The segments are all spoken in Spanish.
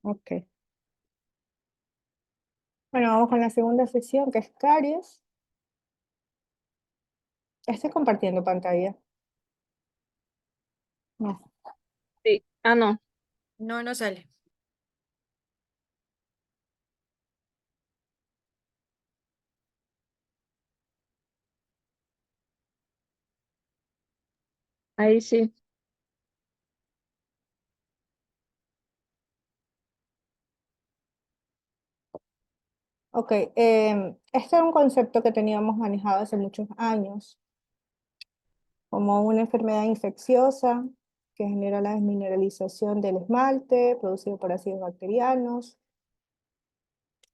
Ok. Bueno, vamos con la segunda sesión, que es caries. Estoy compartiendo pantalla. No. Sí. Ah, no. No, no sale. Ahí sí. Ok, este es un concepto que teníamos manejado hace muchos años, como una enfermedad infecciosa que genera la desmineralización del esmalte producido por ácidos bacterianos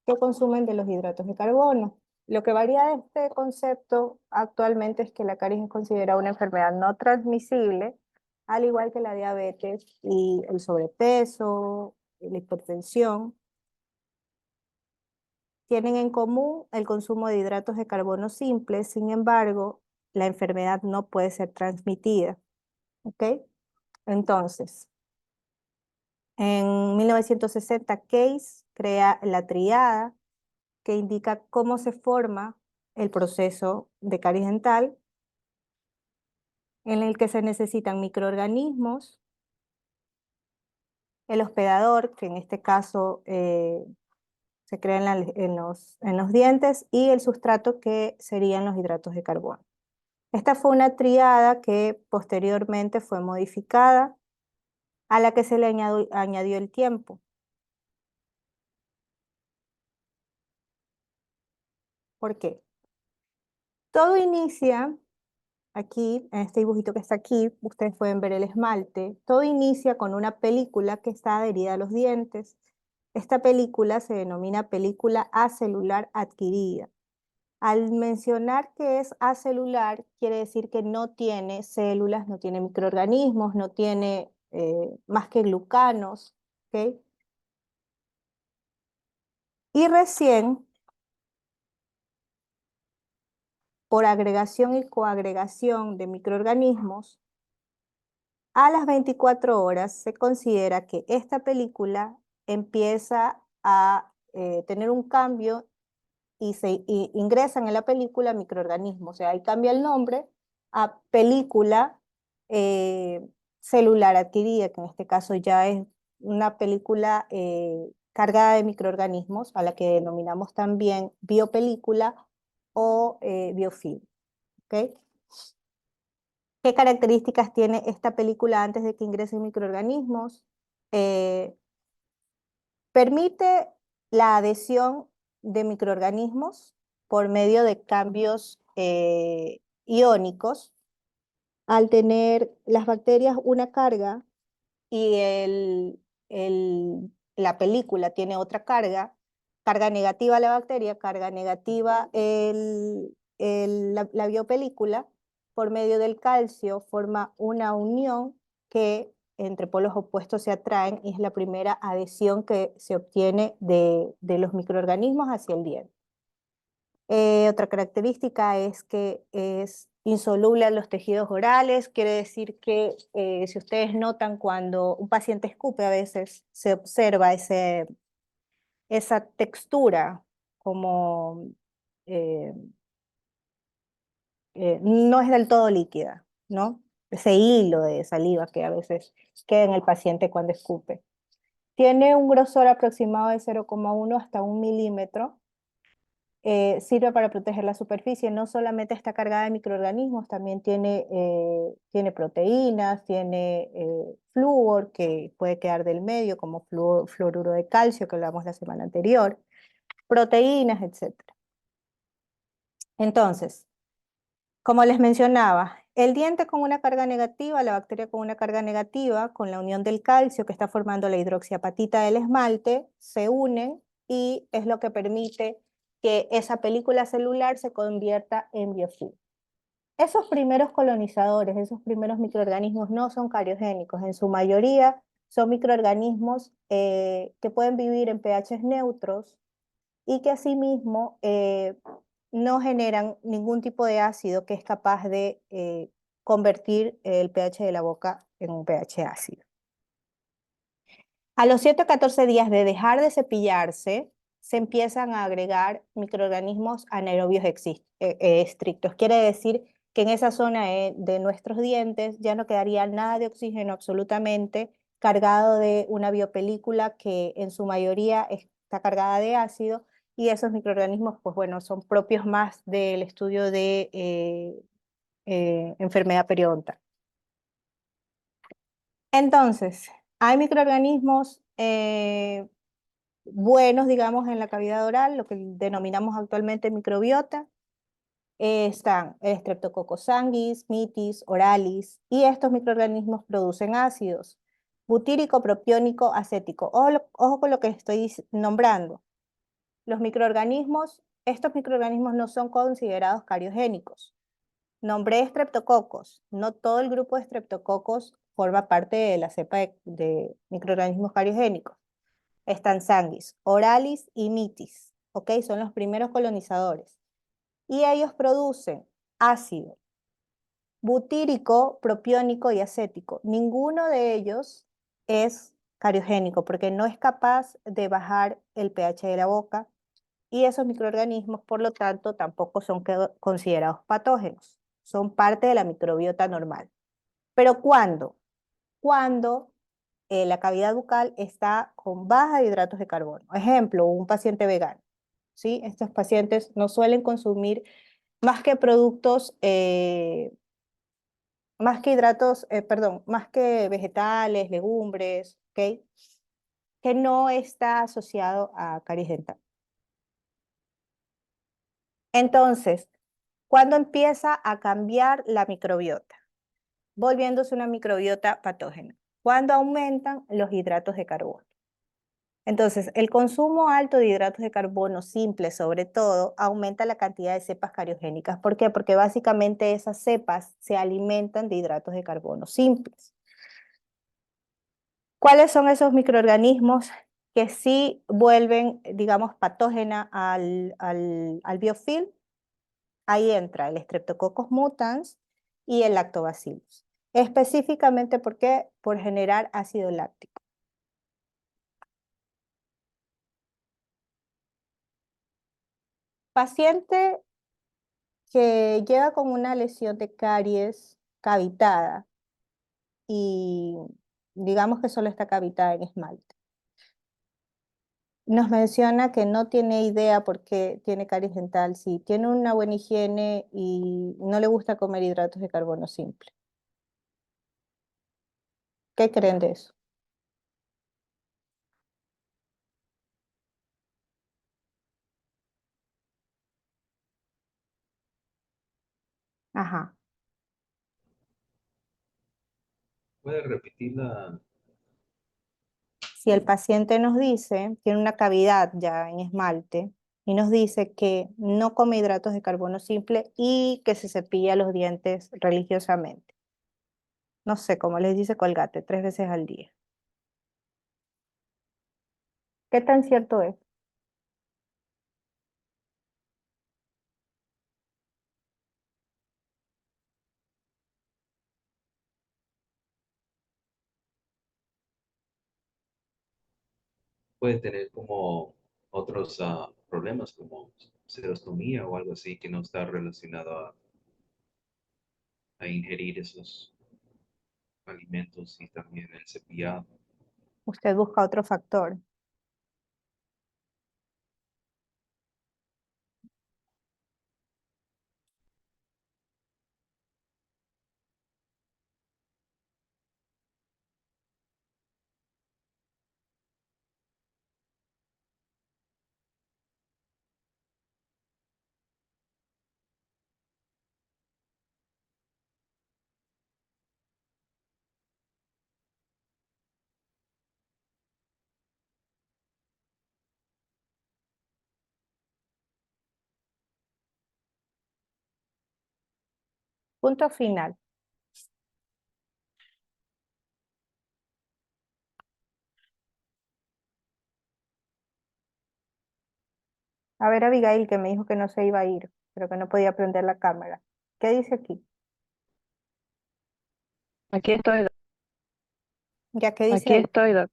que consumen de los hidratos de carbono. Lo que varía de este concepto actualmente es que la caries es considerada una enfermedad no transmisible, al igual que la diabetes y el sobrepeso, la hipertensión. Tienen en común el consumo de hidratos de carbono simples, sin embargo, la enfermedad no puede ser transmitida. ¿Ok? Entonces, en 1960, Case crea la triada que indica cómo se forma el proceso de caries dental, en el que se necesitan microorganismos, el hospedador, que en este caso se crea en los dientes, y el sustrato, que serían los hidratos de carbono. Esta fue una triada que posteriormente fue modificada, a la que se le añadió el tiempo. ¿Por qué? Todo inicia aquí, en este dibujito que está aquí, ustedes pueden ver el esmalte. Todo inicia con una película que está adherida a los dientes. Esta película se denomina película acelular adquirida. Al mencionar que es acelular, quiere decir que no tiene células, no tiene microorganismos, no tiene más que glucanos, ¿ok? Y recién, por agregación y coagregación de microorganismos, a las 24 horas se considera que esta película empieza a tener un cambio y ingresan en la película microorganismos. O sea, ahí cambia el nombre a película eh, celular adquirida, que en este caso ya es una película cargada de microorganismos, a la que denominamos también biopelícula o biofilm. ¿Ok? ¿Qué características tiene esta película antes de que ingresen microorganismos? Eh, Permite la adhesión de microorganismos por medio de cambios iónicos. Al tener las bacterias una carga y la película tiene otra carga, carga negativa la bacteria, carga negativa la biopelícula, por medio del calcio forma una unión que entre polos opuestos se atraen, y es la primera adhesión que se obtiene de los microorganismos hacia el diente. Otra característica es que es insoluble a los tejidos orales, quiere decir que si ustedes notan cuando un paciente escupe, a veces se observa esa textura como eh, no es del todo líquida, ¿no? Ese hilo de saliva que a veces queda en el paciente cuando escupe. Tiene un grosor aproximado de 0,1 hasta 1 milímetro. Sirve para proteger la superficie. No solamente está cargada de microorganismos, también tiene proteínas, tiene flúor que puede quedar del medio, como fluoruro de calcio, que hablamos la semana anterior, proteínas, etcétera. Entonces, como les mencionaba, el diente con una carga negativa, la bacteria con una carga negativa, con la unión del calcio que está formando la hidroxiapatita del esmalte, se unen, y es lo que permite que esa película celular se convierta en biofilm. Esos primeros colonizadores, esos primeros microorganismos no son cariogénicos, en su mayoría son microorganismos que pueden vivir en pHs neutros y que asimismo no generan ningún tipo de ácido que es capaz de convertir el pH de la boca en un pH ácido. A los 7 o 14 días de dejar de cepillarse, se empiezan a agregar microorganismos anaerobios estrictos. Quiere decir que en esa zona de nuestros dientes ya no quedaría nada de oxígeno absolutamente, cargado de una biopelícula que en su mayoría está cargada de ácido, y esos microorganismos, pues bueno, son propios más del estudio de enfermedad periodontal. Entonces, hay microorganismos buenos, digamos, en la cavidad oral, lo que denominamos actualmente microbiota. Están el Streptococcus sanguis, mitis, oralis, y estos microorganismos producen ácidos, butírico, propiónico, acético. Ojo con lo que estoy nombrando. Estos microorganismos no son considerados cariogénicos. Nombré Streptococcus. No todo el grupo de Streptococcus forma parte de la cepa de microorganismos cariogénicos. Están Sanguis, Oralis y Mitis, ¿ok? Son los primeros colonizadores. Y ellos producen ácido butírico, propiónico y acético. Ninguno de ellos es cariogénico porque no es capaz de bajar el pH de la boca, y esos microorganismos, por lo tanto, tampoco son considerados patógenos. Son parte de la microbiota normal. ¿Pero cuándo? Cuando la cavidad bucal está con baja de hidratos de carbono. Ejemplo, un paciente vegano, ¿sí? Estos pacientes no suelen consumir más que productos, más que hidratos, perdón, más que vegetales, legumbres, ¿ok? Que no está asociado a caries dental. Entonces, ¿cuándo empieza a cambiar la microbiota? Volviéndose una microbiota patógena. Cuando aumentan los hidratos de carbono. Entonces, el consumo alto de hidratos de carbono simples, sobre todo, aumenta la cantidad de cepas cariogénicas. ¿Por qué? Porque básicamente esas cepas se alimentan de hidratos de carbono simples. ¿Cuáles son esos microorganismos que sí vuelven, digamos, patógena al biofilm? Ahí entra el Streptococcus mutans y el Lactobacillus. Específicamente, ¿por qué? Por generar ácido láctico. Paciente que llega con una lesión de caries cavitada y digamos que solo está cavitada en esmalte. Nos menciona que no tiene idea por qué tiene caries dental, si tiene una buena higiene y no le gusta comer hidratos de carbono simple. ¿Qué creen de eso? Ajá. ¿Puede repetirla? Si el paciente nos dice, tiene una cavidad ya en esmalte, y nos dice que no come hidratos de carbono simple y que se cepilla los dientes religiosamente. No sé, como les dice Colgate, 3 veces al día. ¿Qué tan cierto es? Puede tener como otros problemas como serostomía o algo así que no está relacionado a ingerir esos alimentos y también el cepillado. Usted busca otro factor. Punto final. A ver, Abigail, que me dijo que no se iba a ir, pero que no podía prender la cámara. ¿Qué dice aquí? Aquí estoy, ¿Ya qué dice aquí ahí? estoy, doc.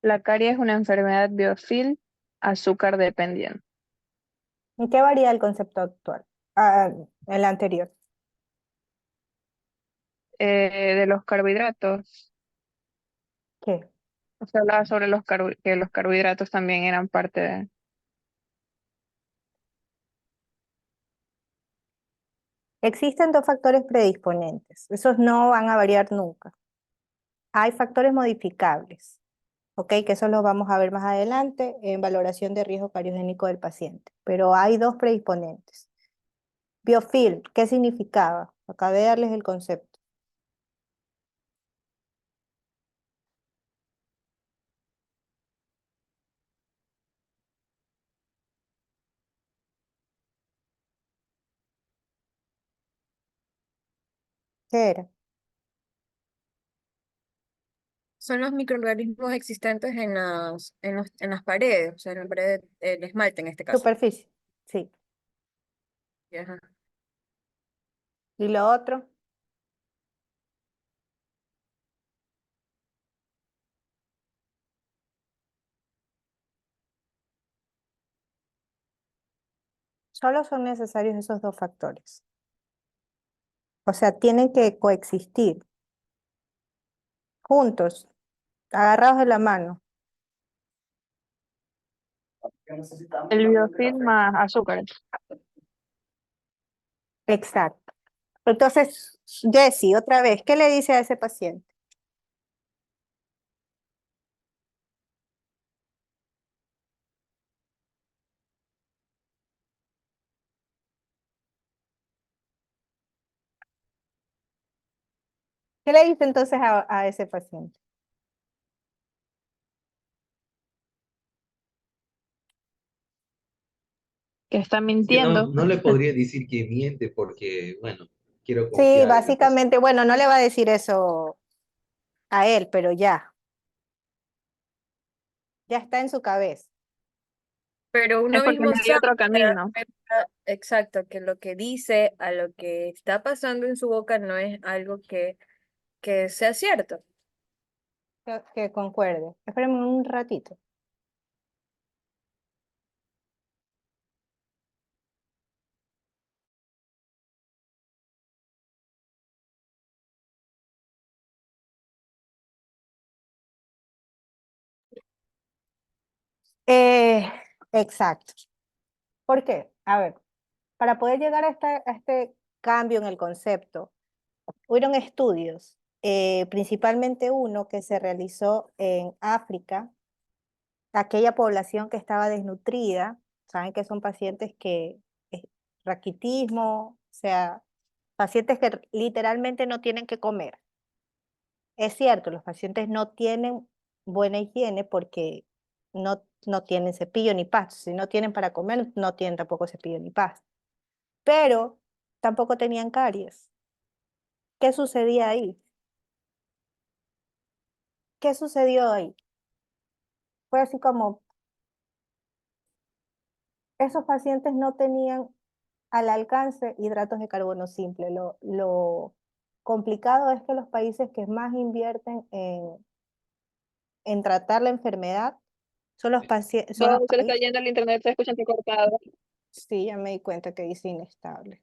La caries es una enfermedad biofil azúcar dependiente. ¿En qué varía el concepto actual? Ah, el anterior. De los carbohidratos. ¿Qué? Se hablaba sobre que los carbohidratos también eran parte de... Existen dos factores predisponentes. Esos no van a variar nunca. Hay factores modificables, ¿ok? Que eso lo vamos a ver más adelante en valoración de riesgo cariogénico del paciente. Pero hay dos predisponentes. Biofilm, ¿qué significaba? Acabé de darles el concepto. ¿Qué era? Son los microorganismos existentes en las paredes, o sea, en la pared, el esmalte en este caso. Superficie, sí. Ajá. ¿Y lo otro? Solo son necesarios esos dos factores. O sea, tienen que coexistir juntos, agarrados de la mano. El biofil más azúcares. Exacto. Entonces, Jessie, otra vez, ¿qué le dice a ese paciente? ¿Qué le dice entonces a ese paciente? Que está Que no, mintiendo. no le podría decir que miente porque, bueno, quiero Sí, confiar en el paciente. básicamente, bueno, no le va a decir eso a él, pero ya está en su cabeza. Pero Es uno porque mismo no hay sabe, otro se da camino. cuenta, exacto, que lo que dice a lo que está pasando en su boca no es algo que sea cierto. Que concuerde. Espérenme un ratito. Eh, exacto. ¿Por qué? A ver, para poder llegar a este cambio en el concepto, hubieron estudios, principalmente uno que se realizó en África, aquella población que estaba desnutrida, saben que son pacientes que, eh, raquitismo, o sea, pacientes que literalmente no tienen que comer. Es cierto, los pacientes no tienen buena higiene porque no tienen cepillo ni pasta. Si no tienen para comer, no tienen tampoco cepillo ni pasta. Pero tampoco tenían caries. ¿Qué sucedía ahí? ¿Qué sucedió ahí? Fue así como esos pacientes no tenían al alcance hidratos de carbono simple. Lo complicado es que los países que más invierten en tratar la enfermedad son los países, son No, los se le está países. yendo el internet, se escucha entrecortado. Sí, ya me di cuenta que dice inestable.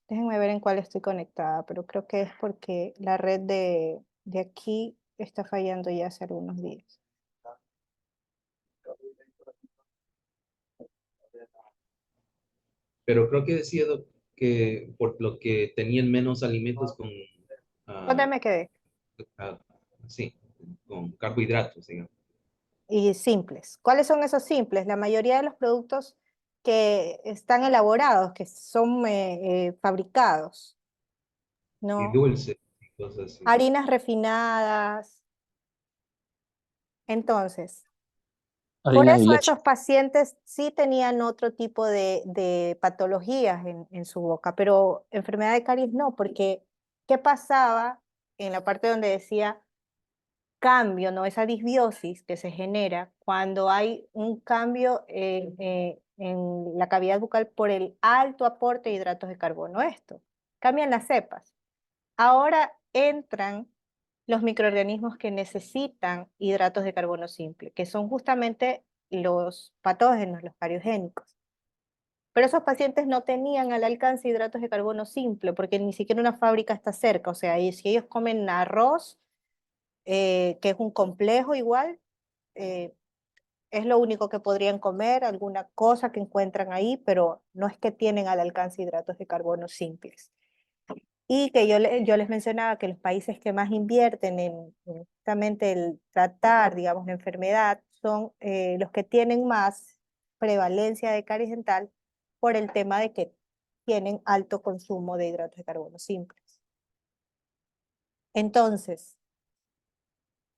Déjenme ver en cuál estoy conectada, pero creo que es porque la red de aquí está fallando ya hace algunos días. Pero creo que decía que por lo que tenían menos alimentos con, ¿Dónde ah, me quedé? ah, sí, con carbohidratos, digamos. Y simples. ¿Cuáles son esos simples? La mayoría de los productos que están elaborados, que son fabricados, Y ¿no? dulces y cosas así. Harinas refinadas. Entonces, por Harina y eso leche. esos pacientes sí tenían otro tipo de patologías en su boca, pero enfermedad de caries no, porque ¿qué pasaba en la parte donde decía cambio, no? Esa disbiosis que se genera cuando hay un cambio en la cavidad bucal por el alto aporte de hidratos de carbono. Esto, cambian las cepas. Ahora entran los microorganismos que necesitan hidratos de carbono simple, que son justamente los patógenos, los cariogénicos. Pero esos pacientes no tenían al alcance hidratos de carbono simple, porque ni siquiera una fábrica está cerca. O sea, y si ellos comen arroz, que es un complejo igual, eh, es lo único que podrían comer, alguna cosa que encuentran ahí, pero no es que tienen al alcance hidratos de carbono simples. Y que yo les mencionaba que los países que más invierten en justamente el tratar, digamos, la enfermedad son los que tienen más prevalencia de caries dental por el tema de que tienen alto consumo de hidratos de carbono simples. Entonces,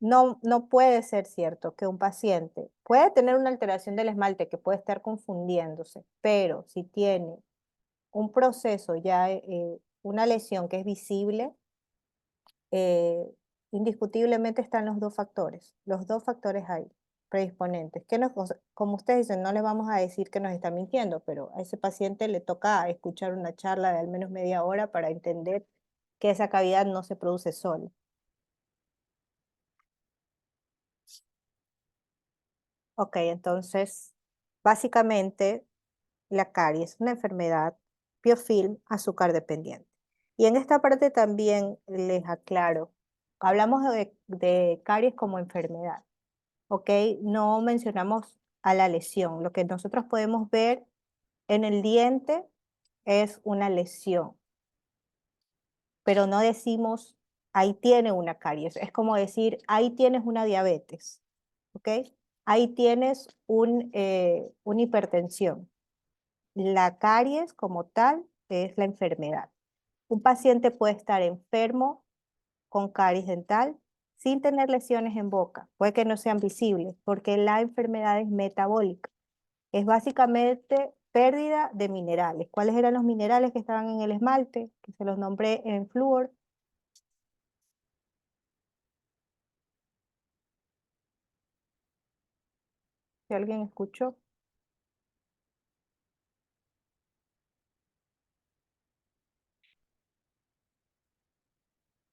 no puede ser cierto que un paciente puede tener una alteración del esmalte que puede estar confundiéndose, pero si tiene un proceso ya, una lesión que es visible, eh, indiscutiblemente están los dos factores ahí, predisponentes, que nos, como ustedes dicen, no les vamos a decir que nos están mintiendo, pero a ese paciente le toca escuchar una charla de al menos media hora para entender que esa cavidad no se produce sola. Ok, entonces, básicamente, la caries es una enfermedad biofilm azúcar dependiente. Y en esta parte también les aclaro, hablamos de caries como enfermedad, ¿ok? No mencionamos a la lesión. Lo que nosotros podemos ver en el diente es una lesión, pero no decimos, ahí tiene una caries. Es como decir, ahí tienes una diabetes, ¿ok? Ahí tienes una hipertensión. La caries como tal es la enfermedad. Un paciente puede estar enfermo con caries dental sin tener lesiones en boca. Puede que no sean visibles porque la enfermedad es metabólica. Es básicamente pérdida de minerales. ¿Cuáles eran los minerales que estaban en el esmalte? Que se los nombré en flúor. Si alguien escuchó,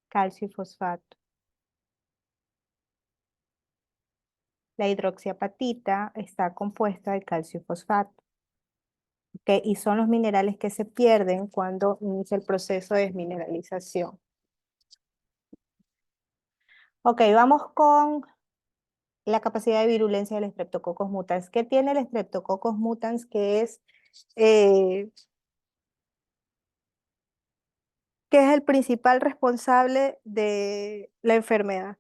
calcio y fosfato. La hidroxiapatita está compuesta de calcio y fosfato. Y son los minerales que se pierden cuando inicia el proceso de desmineralización. Ok, vamos con la capacidad de virulencia del Streptococcus mutans. ¿Qué tiene el Streptococcus mutans eh, que es el principal responsable de la enfermedad?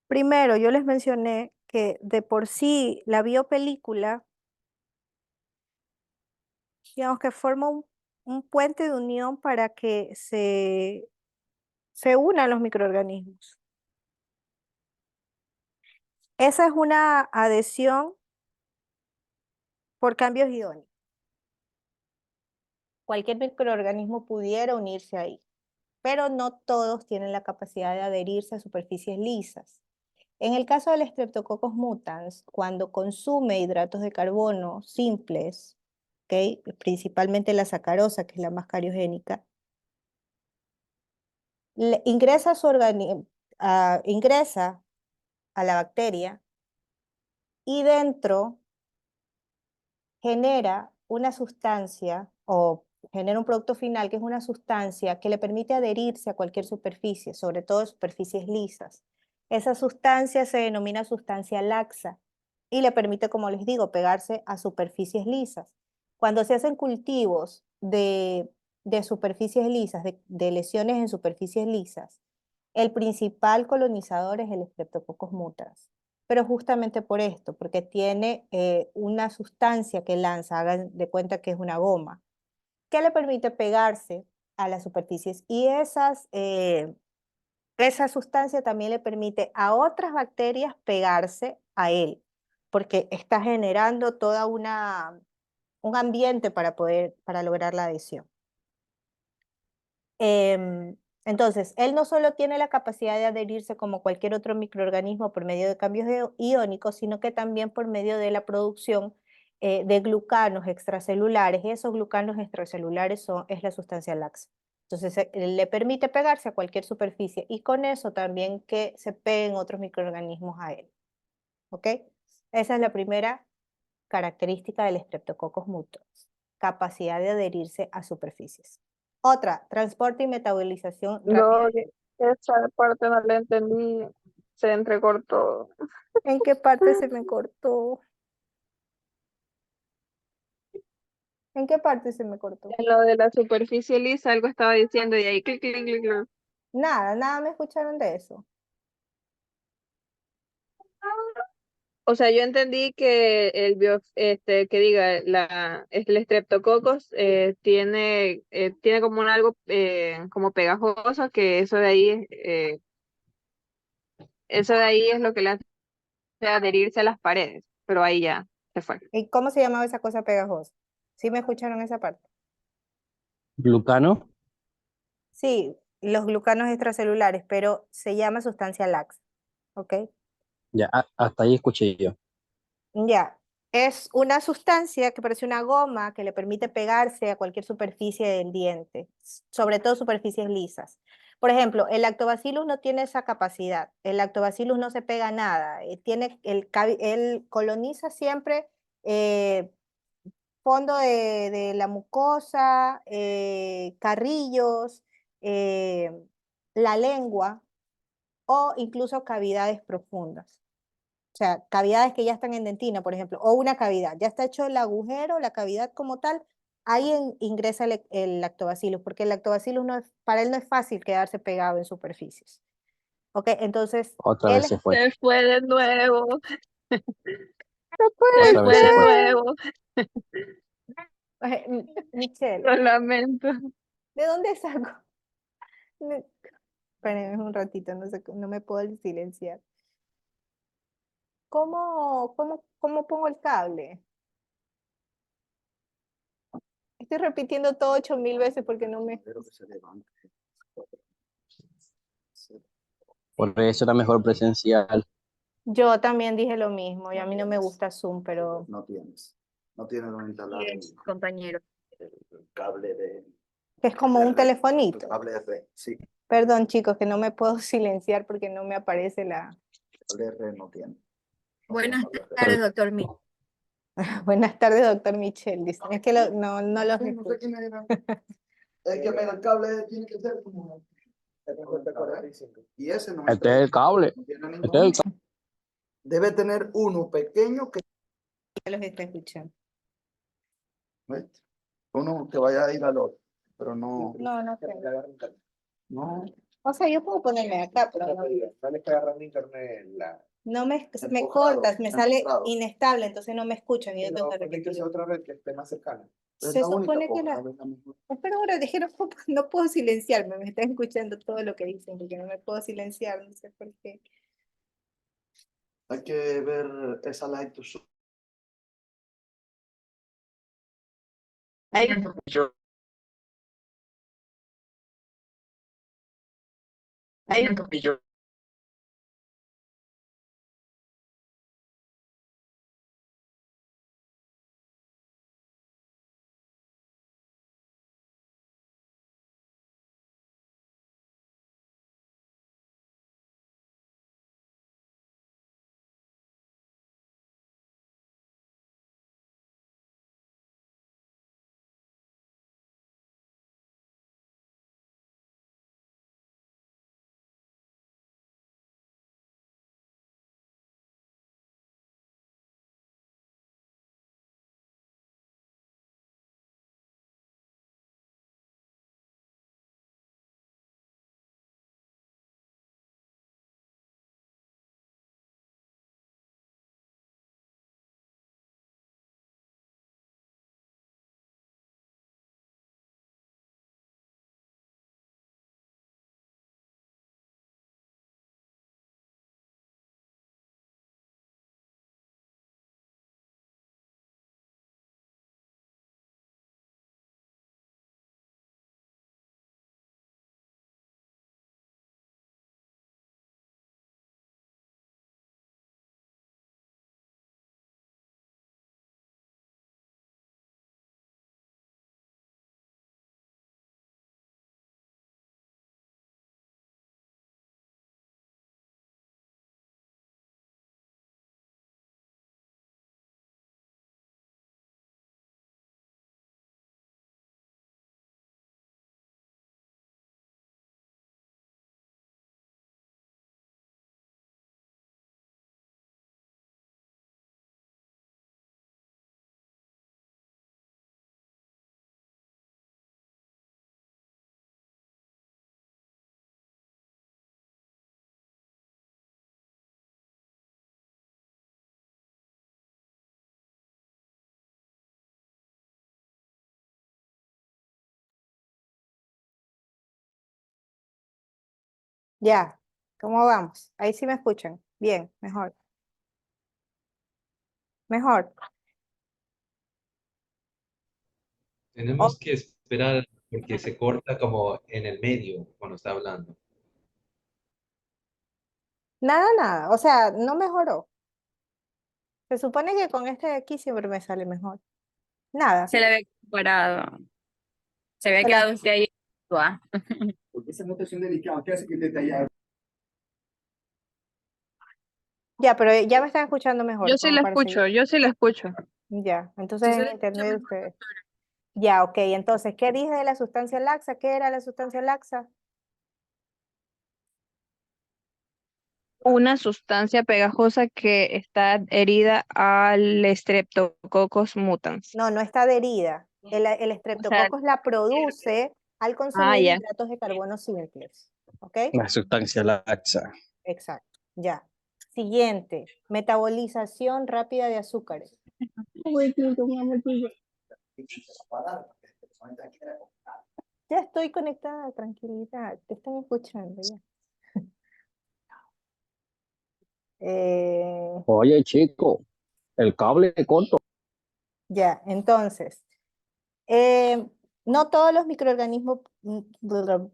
Primero, yo les mencioné que de por sí la biopelícula, digamos que forma un puente de unión para que se unan los microorganismos. Esa es una adhesión por cambios iónicos. Cualquier microorganismo pudiera unirse ahí, pero no todos tienen la capacidad de adherirse a superficies lisas. En el caso del Streptococcus mutans, cuando consume hidratos de carbono simples, ¿okay? Principalmente la sacarosa, que es la más cariogénica, ingresa ingresa a la bacteria y dentro genera una sustancia o genera un producto final que es una sustancia que le permite adherirse a cualquier superficie, sobre todo superficies lisas. Esa sustancia se denomina sustancia laxa y le permite, como les digo, pegarse a superficies lisas. Cuando se hacen cultivos de superficies lisas, de lesiones en superficies lisas, el principal colonizador es el Streptococcus mutans, pero justamente por esto, porque tiene una sustancia que lanza, hagan de cuenta que es una goma, que le permite pegarse a las superficies y esa sustancia también le permite a otras bacterias pegarse a él, porque está generando toda un ambiente para lograr la adhesión. Entonces, él no solo tiene la capacidad de adherirse como cualquier otro microorganismo por medio de cambios iónicos, sino que también por medio de la producción de glucanos extracelulares, y esos glucanos extracelulares es la sustancia laxa. Entonces le permite pegarse a cualquier superficie y con eso también que se peguen otros microorganismos a él. ¿Ok? Esa es la primera característica del Streptococcus mutans, capacidad de adherirse a superficies. Otra, transporte y metabolización rápida. No, esa parte no la entendí, se entrecortó. ¿En qué parte se me cortó? ¿En qué parte se me cortó? En lo de la superficie lisa, algo estaba diciendo y ahí clic, clic, clic, clic. Nada me escucharon de eso. O sea, yo entendí que que diga, el Streptococcus tiene como algo como pegajoso, que eso de ahí es lo que le hace adherirse a las paredes, pero ahí ya se fue. ¿Y cómo se llamaba esa cosa pegajosa? ¿Sí me escucharon esa parte? Glucano. Sí, los glucanos extracelulares, pero se llama sustancia laxa. ¿Ok? Ya, hasta ahí escuché yo. Ya, es una sustancia que parece una goma que le permite pegarse a cualquier superficie del diente, sobre todo superficies lisas. Por ejemplo, el lactobacillus no tiene esa capacidad. El lactobacillus no se pega a nada. Él coloniza siempre eh, fondo de la mucosa, carrillos, eh, la lengua o incluso cavidades profundas. O sea, cavidades que ya están en dentina, por ejemplo, o una cavidad, ya está hecho el agujero, la cavidad como tal, ahí ingresa el lactobacillus, porque el lactobacillus para él no es fácil quedarse pegado en superficies. ¿Ok? Entonces, Otra vez él se fue. Se fue de nuevo, no puede se Otra vez fue se de fue. ser. nuevo, Michelle, lo lamento. ¿de dónde saco? Espérenme un ratito, no sé, no me puedo silenciar. ¿Cómo pongo el cable? Estoy repitiendo todo 8000 veces porque no me... Por eso era mejor presencial. Yo también dije lo mismo y a mí no me gusta Zoom, pero No tienes. No tienes donde instalar Yes, compañero. el cable de es como un el telefonito. cable de red. Sí, Perdón, chicos, que no me puedo silenciar porque no me aparece la... el cable de red no tiene. Buenas Cable de red. tardes, doctor Mi. Buenas tardes, doctor Michel. Dicen, es que no los Sí, no sé escucho. quién era. Es que mira, el cable tiene que ser como y ese no es Este es el cable. no tiene Este es el ninguno. Debe tener uno pequeño que Los está escuchando. ¿ves? Uno que vaya a ir al otro, pero no. No creo. No. O sea, yo puedo ponerme acá, pero no, Sale que agarrando internet no me enfocado, cortas, me sale enfocado. inestable, entonces no me escuchan y yo tengo que repetir. Otra vez que esté más cercana. Es Se la única supone que forma, la... es la mejor. Pero ahora dije, no puedo silenciarme, me están escuchando todo lo que dicen, porque no me puedo silenciar, no sé por qué. Hay que ver esa light to show. Ahí ahí Ya, ¿cómo vamos? Ahí sí me escuchan. Bien, mejor. Mejor. Oh, Tenemos que esperar porque se corta como en el medio cuando está hablando. nada, nada. O sea, no mejoró. Se supone que con este de aquí siempre me sale mejor. Nada. Se le había parado. Se había Se la- quedado usted ahí. Ah. Porque esa notación delicada que hace que el detallado. Ya, pero ya me están escuchando mejor, Yo sí como la para seguir. escucho, yo sí la escucho. Ya, entonces Sí, en se le escucha internet mejor. ustedes. Ya, ok. Entonces, ¿qué dije de la sustancia laxa? ¿Qué era la sustancia laxa? Una sustancia pegajosa que está herida al Streptococcus mutans. No, no está adherida. El O sea, estreptococcus la produce al consumir ya. hidratos de carbono simples. ¿Ok? La sustancia laxa. Exacto. Ya. Siguiente. Metabolización rápida de azúcares. Ya estoy conectada, tranquilidad. Te están escuchando ya. Eh, Oye, chico, el cable corto. ya, entonces. Eh, no todos los microorganismos,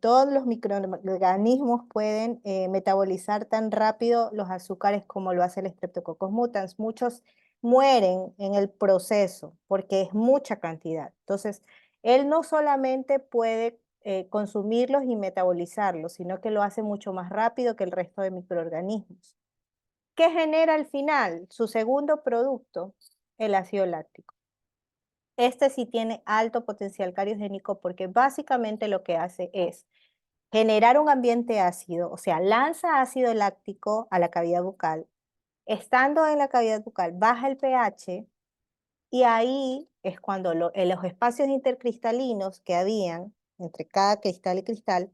todos los microorganismos pueden metabolizar tan rápido los azúcares como lo hace el Streptococcus mutans. Muchos mueren en el proceso porque es mucha cantidad. Entonces, él no solamente puede consumirlos y metabolizarlos, sino que lo hace mucho más rápido que el resto de microorganismos. ¿Qué genera al final? Su segundo producto, el ácido láctico. Este sí tiene alto potencial cariogénico porque básicamente lo que hace es generar un ambiente ácido, o sea, lanza ácido láctico a la cavidad bucal. Estando en la cavidad bucal, baja el pH y ahí es cuando en los espacios intercristalinos que habían entre cada cristal y cristal,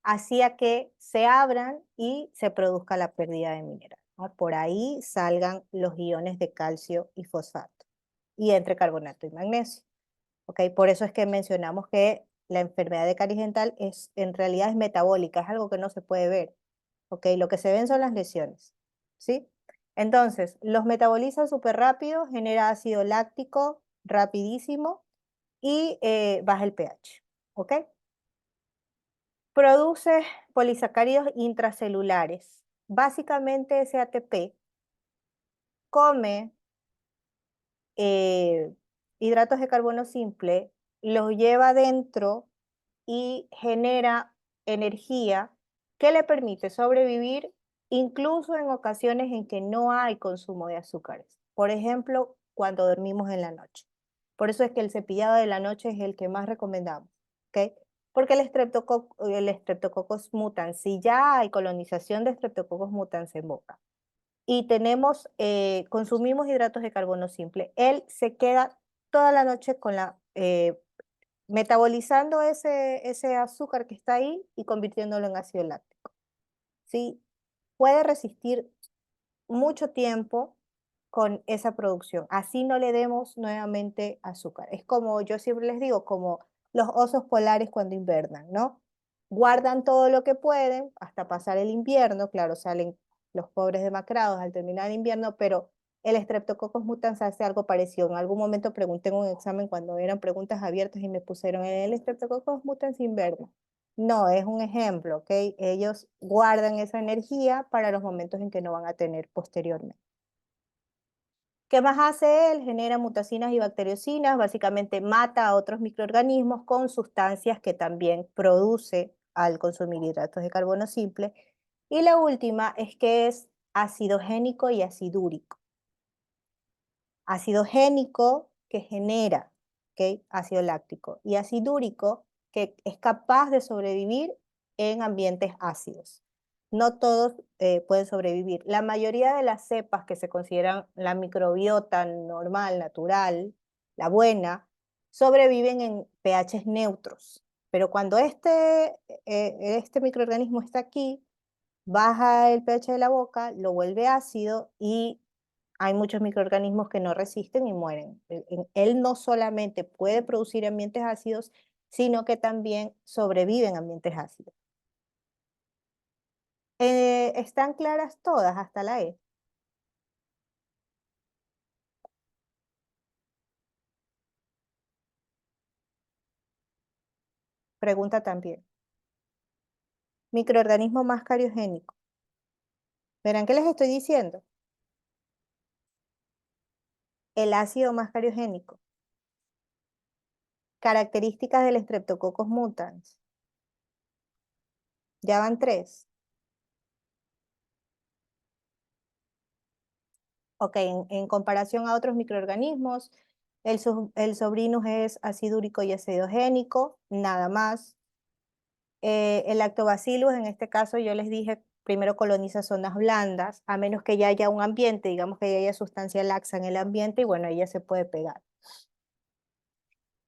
hacía que se abran y se produzca la pérdida de mineral, ¿no? Por ahí salgan los iones de calcio y fosfato y entre carbonato y magnesio. ¿Ok? Por eso es que mencionamos que la enfermedad de caries dental en realidad es metabólica, es algo que no se puede ver. ¿Ok? Lo que se ven son las lesiones. ¿Sí? Entonces, los metaboliza súper rápido, genera ácido láctico rapidísimo y baja el pH. ¿Ok? Produce polisacáridos intracelulares. Básicamente ese ATP come eh, hidratos de carbono simple, los lleva dentro y genera energía que le permite sobrevivir incluso en ocasiones en que no hay consumo de azúcares. Por ejemplo, cuando dormimos en la noche. Por eso es que el cepillado de la noche es el que más recomendamos, ¿ok? Porque el Streptococcus mutans, si ya hay colonización de Streptococcus mutans en boca y consumimos hidratos de carbono simple, él se queda toda la noche con metabolizando ese azúcar que está ahí y convirtiéndolo en ácido láctico. ¿Sí? Puede resistir mucho tiempo con esa producción. Así no le demos nuevamente azúcar. Es como yo siempre les digo, como los osos polares cuando invernan, ¿no? Guardan todo lo que pueden hasta pasar el invierno. Claro, salen los pobres demacrados al terminar el invierno, pero el Streptococcus mutans hace algo parecido. En algún momento pregunté en un examen cuando eran preguntas abiertas y me pusieron el Streptococcus mutans inverna. No, es un ejemplo, ¿ok? Ellos guardan esa energía para los momentos en que no van a tener posteriormente. ¿Qué más hace él? Genera mutasinas y bacteriocinas, básicamente mata a otros microorganismos con sustancias que también produce al consumir hidratos de carbono simple. Y la última es que es acidogénico y acidúrico. Acidogénico que genera, ¿okay? Ácido láctico y acidúrico que es capaz de sobrevivir en ambientes ácidos. No todos pueden sobrevivir. La mayoría de las cepas que se consideran la microbiota normal, natural, la buena, sobreviven en pHs neutros. Pero cuando este microorganismo está aquí, baja el pH de la boca, lo vuelve ácido y hay muchos microorganismos que no resisten y mueren. Él no solamente puede producir ambientes ácidos, sino que también sobrevive en ambientes ácidos. ¿Están claras todas hasta la E? Pregunta también. Microorganismo más cariogénico. ¿Verán qué les estoy diciendo? El ácido más cariogénico. Características del Streptococcus mutans. Ya van 3. Ok, en comparación a otros microorganismos, el Sobrinus es acidúrico y acidogénico, nada más. El Lactobacillus, en este caso yo les dije, primero coloniza zonas blandas, a menos que ya haya un ambiente, digamos que ya haya sustancia laxa en el ambiente, y bueno, ella se puede pegar.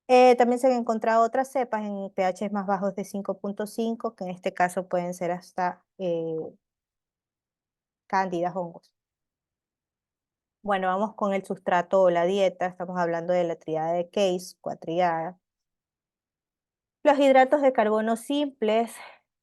También se han encontrado otras cepas en pH más bajos de 5.5, que en este caso pueden ser hasta cándidas hongos. Bueno, vamos con el sustrato o la dieta. Estamos hablando de la tríada de Case, cuatriada. Los hidratos de carbono simples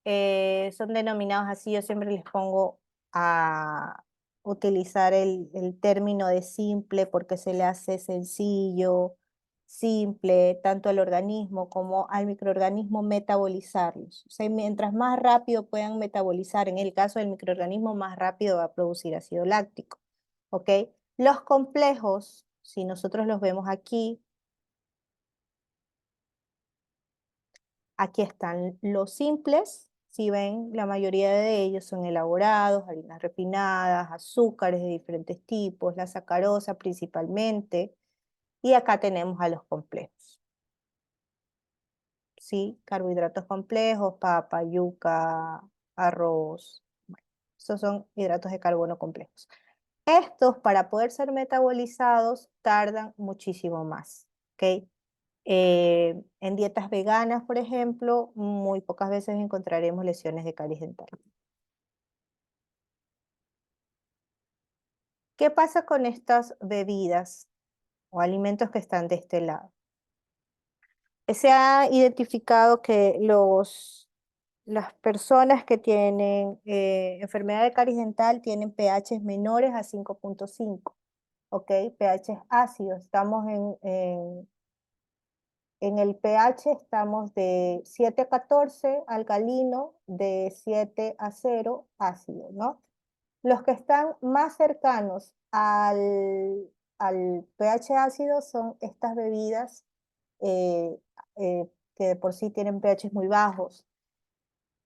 son denominados así. Yo siempre les pongo a utilizar el término de simple porque se le hace sencillo, simple, tanto al organismo como al microorganismo metabolizarlos. O sea, mientras más rápido puedan metabolizar, en el caso del microorganismo, más rápido va a producir ácido láctico. ¿Ok? Los complejos, si nosotros los vemos aquí, aquí están los simples. Si ven, la mayoría de ellos son elaborados, harinas refinadas, azúcares de diferentes tipos, la sacarosa principalmente. Y acá tenemos a los complejos. ¿Sí? Carbohidratos complejos, papa, yuca, arroz. Bueno, esos son hidratos de carbono complejos. Estos, para poder ser metabolizados, tardan muchísimo más. ¿Ok? En dietas veganas, por ejemplo, muy pocas veces encontraremos lesiones de caries dental. ¿Qué pasa con estas bebidas o alimentos que están de este lado? Se ha identificado que las personas que tienen enfermedad de caries dental tienen pHs menores a 5.5, ¿ok? pHs ácidos. Estamos en el pH estamos de 7 a 14 alcalino, de 7 a 0 ácido, ¿no? Los que están más cercanos al pH ácido son estas bebidas que de por sí tienen pHs muy bajos.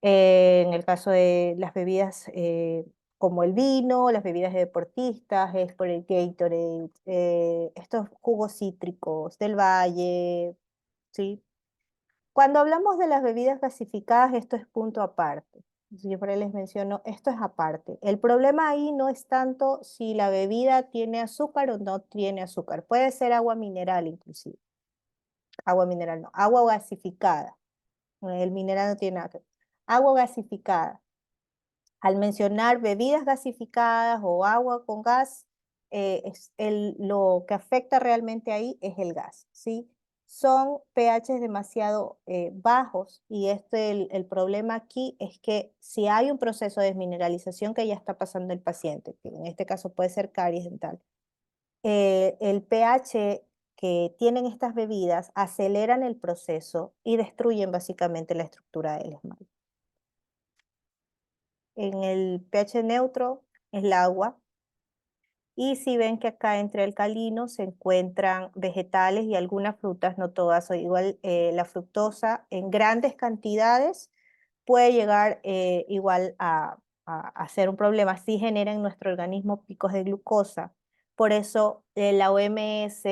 En el caso de las bebidas como el vino, las bebidas de deportistas, es por el Gatorade, estos jugos cítricos del Valle, ¿sí? Cuando hablamos de las bebidas gasificadas, esto es punto aparte. Yo por ahí les menciono, esto es aparte. El problema ahí no es tanto si la bebida tiene azúcar o no tiene azúcar. Puede ser agua mineral inclusive. Agua mineral no, agua gasificada. El mineral no tiene nada que ver. Agua gasificada. Al mencionar bebidas gasificadas o agua con gas, lo que afecta realmente ahí es el gas, ¿sí? Son pHs demasiado bajos y el problema aquí es que si hay un proceso de desmineralización que ya está pasando el paciente, que en este caso puede ser caries dental, el pH que tienen estas bebidas aceleran el proceso y destruyen básicamente la estructura del esmalte. En el pH neutro es el agua. Y si ven que acá entre alcalinos se encuentran vegetales y algunas frutas, no todas, o igual la fructosa en grandes cantidades puede llegar igual a ser un problema. Sí genera en nuestro organismo picos de glucosa. Por eso la OMS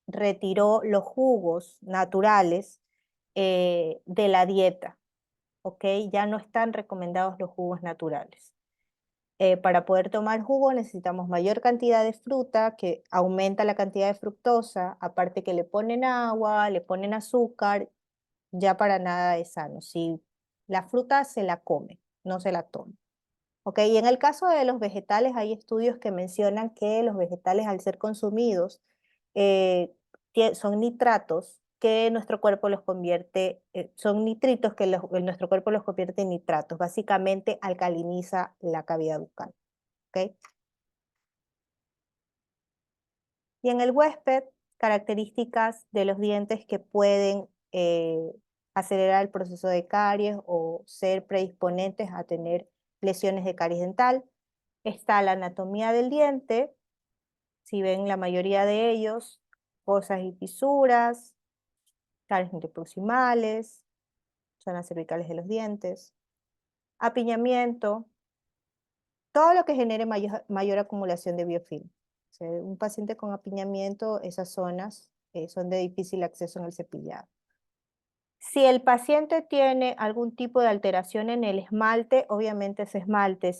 retiró los jugos naturales de la dieta. ¿Ok? Ya no están recomendados los jugos naturales. Para poder tomar jugo necesitamos mayor cantidad de fruta, que aumenta la cantidad de fructosa, aparte que le ponen agua, le ponen azúcar, ya para nada es sano. Si la fruta se la come, no se la toma. ¿Ok? Y en el caso de los vegetales hay estudios que mencionan que los vegetales al ser consumidos son nitratos que nuestro cuerpo los convierte, son nitritos que nuestro cuerpo los convierte en nitratos. Básicamente alcaliniza la cavidad bucal. ¿Ok? Y en el huésped, características de los dientes que pueden acelerar el proceso de caries o ser predisponentes a tener lesiones de caries dental. Está la anatomía del diente. Si ven la mayoría de ellos, fosas y fisuras, caries interproximales, zonas cervicales de los dientes, apiñamiento, todo lo que genere mayor acumulación de biofilm. O sea, un paciente con apiñamiento, esas zonas son de difícil acceso en el cepillado. Si el paciente tiene algún tipo de alteración en el esmalte, obviamente ese esmalte,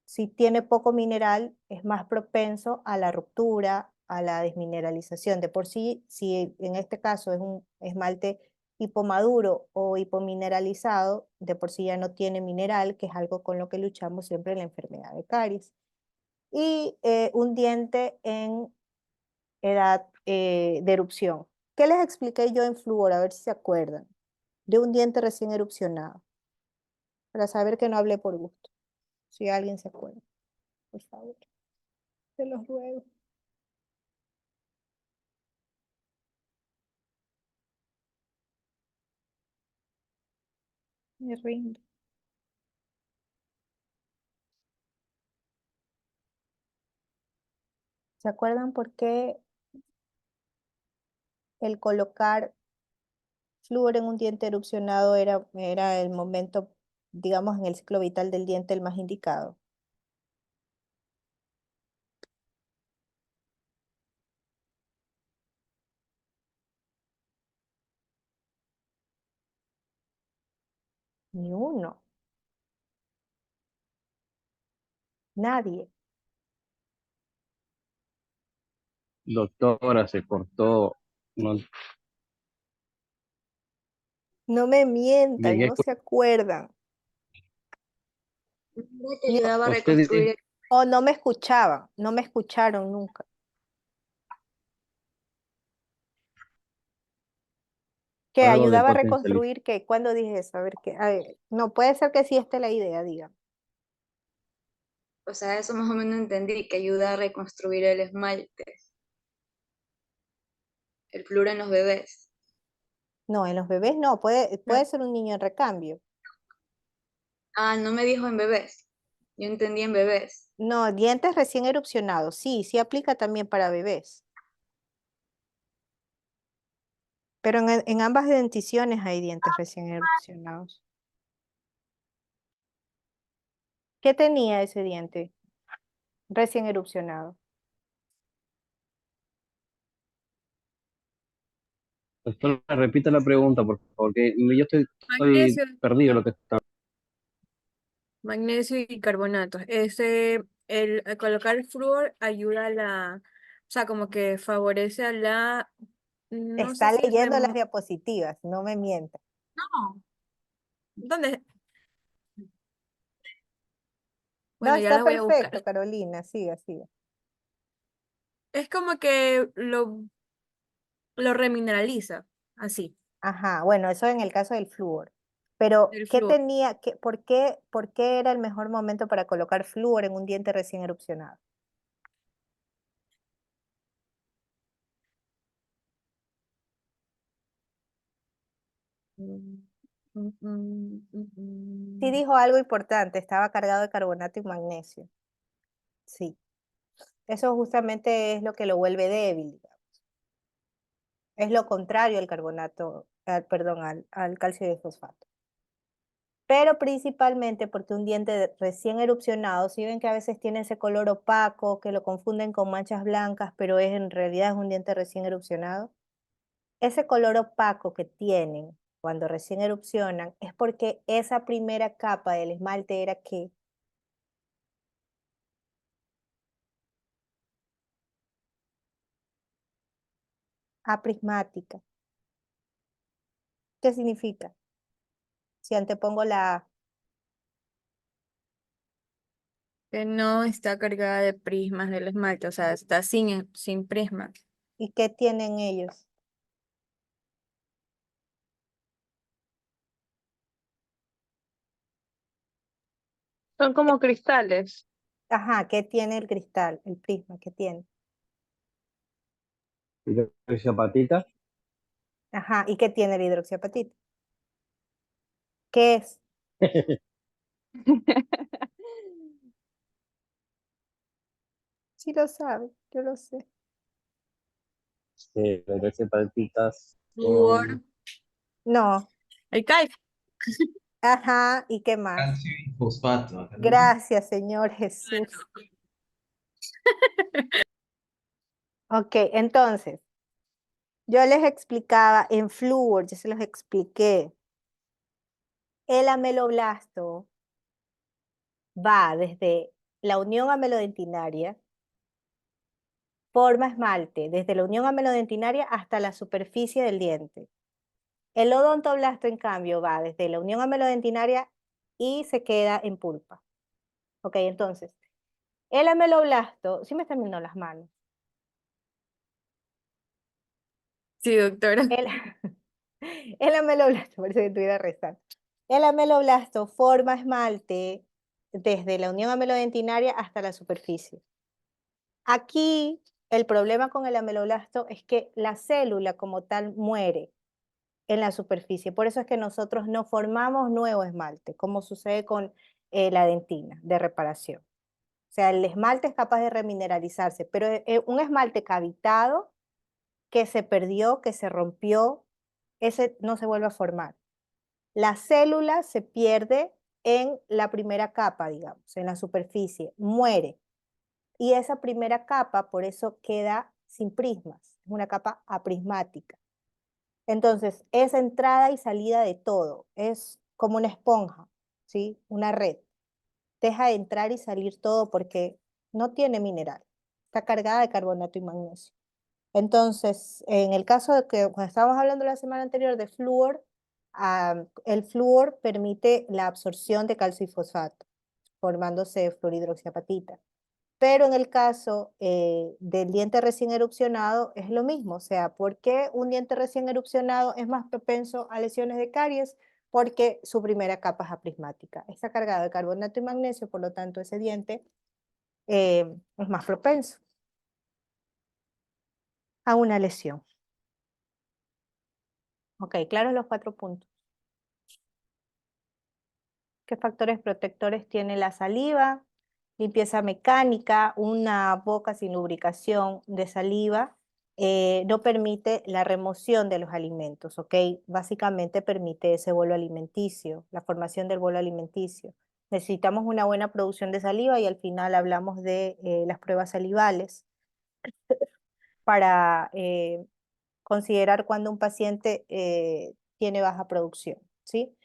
si tiene poco mineral, es más propenso a la ruptura, a la desmineralización. De por sí, si en este caso es un esmalte hipomaduro o hipomineralizado, de por sí ya no tiene mineral, que es algo con lo que luchamos siempre en la enfermedad de caries. Y un diente en edad de erupción. ¿Qué les expliqué yo en flúor? A ver si se acuerdan. De un diente recién erupcionado. Para saber que no hablé por gusto. Si alguien se acuerda, por favor. Se los ruego. Me rindo. ¿Se acuerdan por qué el colocar flúor en un diente erupcionado era el momento, digamos, en el ciclo vital del diente el más indicado? Ni uno. Nadie. Doctora, se cortó. No No me mientan, llegué a no se acuerdan. Que ayudaba a Usted reconstruir dice, O no me escuchaban, no me escucharon nunca. Que algo de ayudaba a potencialidad. reconstruir, que cuando dije eso, a ver, no puede ser que sí esté la idea, diga. o sea, eso más o menos entendí, que ayuda a reconstruir el esmalte, el flúor en los bebés. No, en los bebés no, puede No. ser un niño en recambio. Ah, no me dijo en bebés. Yo entendí en bebés. No, dientes recién erupcionados, sí, sí aplica también para bebés. Pero en ambas denticiones hay dientes recién erupcionados. ¿Qué tenía ese diente recién erupcionado? Doctora, repita la pregunta, por favor, que yo estoy Magnesio, perdido lo que está. magnesio y carbonatos. El colocar el flúor ayuda o sea, como que favorece a no sé Está si es leyendo las diapositivas, no me mienta. no, ¿dónde? No, Bueno, ya está las voy a buscar. perfecto, Carolina, siga, siga. Es como que lo remineraliza, así, Ajá, bueno, eso en el caso del flúor. Pero, el ¿qué flúor. tenía, por qué era el mejor momento para colocar flúor en un diente recién erupcionado? Mm, mm, mm, mm, Sí mm. dijo algo importante, estaba cargado de carbonato y magnesio. Sí, eso justamente es lo que lo vuelve débil, digamos. Es lo contrario al carbonato, perdón, al calcio de fosfato. Pero principalmente porque un diente recién erupcionado, si ven que a veces tiene ese color opaco, que lo confunden con manchas blancas, pero en realidad es un diente recién erupcionado. Ese color opaco que tienen cuando recién erupcionan es porque esa primera capa del esmalte era ¿qué? Aprismática. ¿Qué significa? Si antepongo la A. Que no está cargada de prismas del esmalte, o sea, está sin prismas. ¿Y qué tienen ellos? Son como cristales. Ajá, ¿qué tiene el cristal, el prisma? ¿Qué tiene? Hidroxiapatita. Ajá, ¿y qué tiene la hidroxiapatita? ¿Qué es? Sí lo sabe, yo lo sé. Las hidroxiapatitas Flúor. son No, El CAIF. ajá, ¿y qué más? Calcio y fosfato. Ajá. Gracias, Señor Jesús. Ok, entonces, yo les explicaba en flúor, yo se los expliqué. El ameloblasto va desde la unión amelodentinaria, forma esmalte, desde la unión amelodentinaria hasta la superficie del diente. El odontoblasto, en cambio, va desde la unión amelodentinaria y se queda en pulpa. Ok, entonces, el ameloblasto, sí me están viendo las manos. Sí, doctora. El, el ameloblasto, parece que estuviera rezando. El ameloblasto forma esmalte desde la unión amelodentinaria hasta la superficie. Aquí, el problema con el ameloblasto es que la célula como tal muere en la superficie. Por eso es que nosotros no formamos nuevo esmalte, como sucede con la dentina de reparación. O sea, el esmalte es capaz de remineralizarse, pero un esmalte cavitado que se perdió, que se rompió, ese no se vuelve a formar. La célula se pierde en la primera capa, digamos, en la superficie, muere. Y esa primera capa, por eso queda sin prismas, es una capa aprismática. Entonces, es entrada y salida de todo, es como una esponja, ¿sí? Una red. Deja entrar y salir todo porque no tiene mineral, está cargada de carbonato y magnesio. Entonces, en el caso de que, cuando estábamos hablando la semana anterior de flúor, el flúor permite la absorción de calcio y fosfato, formándose fluorhidroxiapatita. Pero en el caso del diente recién erupcionado es lo mismo. O sea, ¿por qué un diente recién erupcionado es más propenso a lesiones de caries? Porque su primera capa es aprismática. Está cargado de carbonato y magnesio, por lo tanto ese diente es más propenso a una lesión. Ok, claros los 4 puntos. ¿Qué factores protectores tiene la saliva? Limpieza mecánica, una boca sin lubricación de saliva no permite la remoción de los alimentos, ¿ok? Básicamente permite ese bolo alimenticio, la formación del bolo alimenticio. Necesitamos una buena producción de saliva y al final hablamos de las pruebas salivales para considerar cuando un paciente tiene baja producción, ¿sí?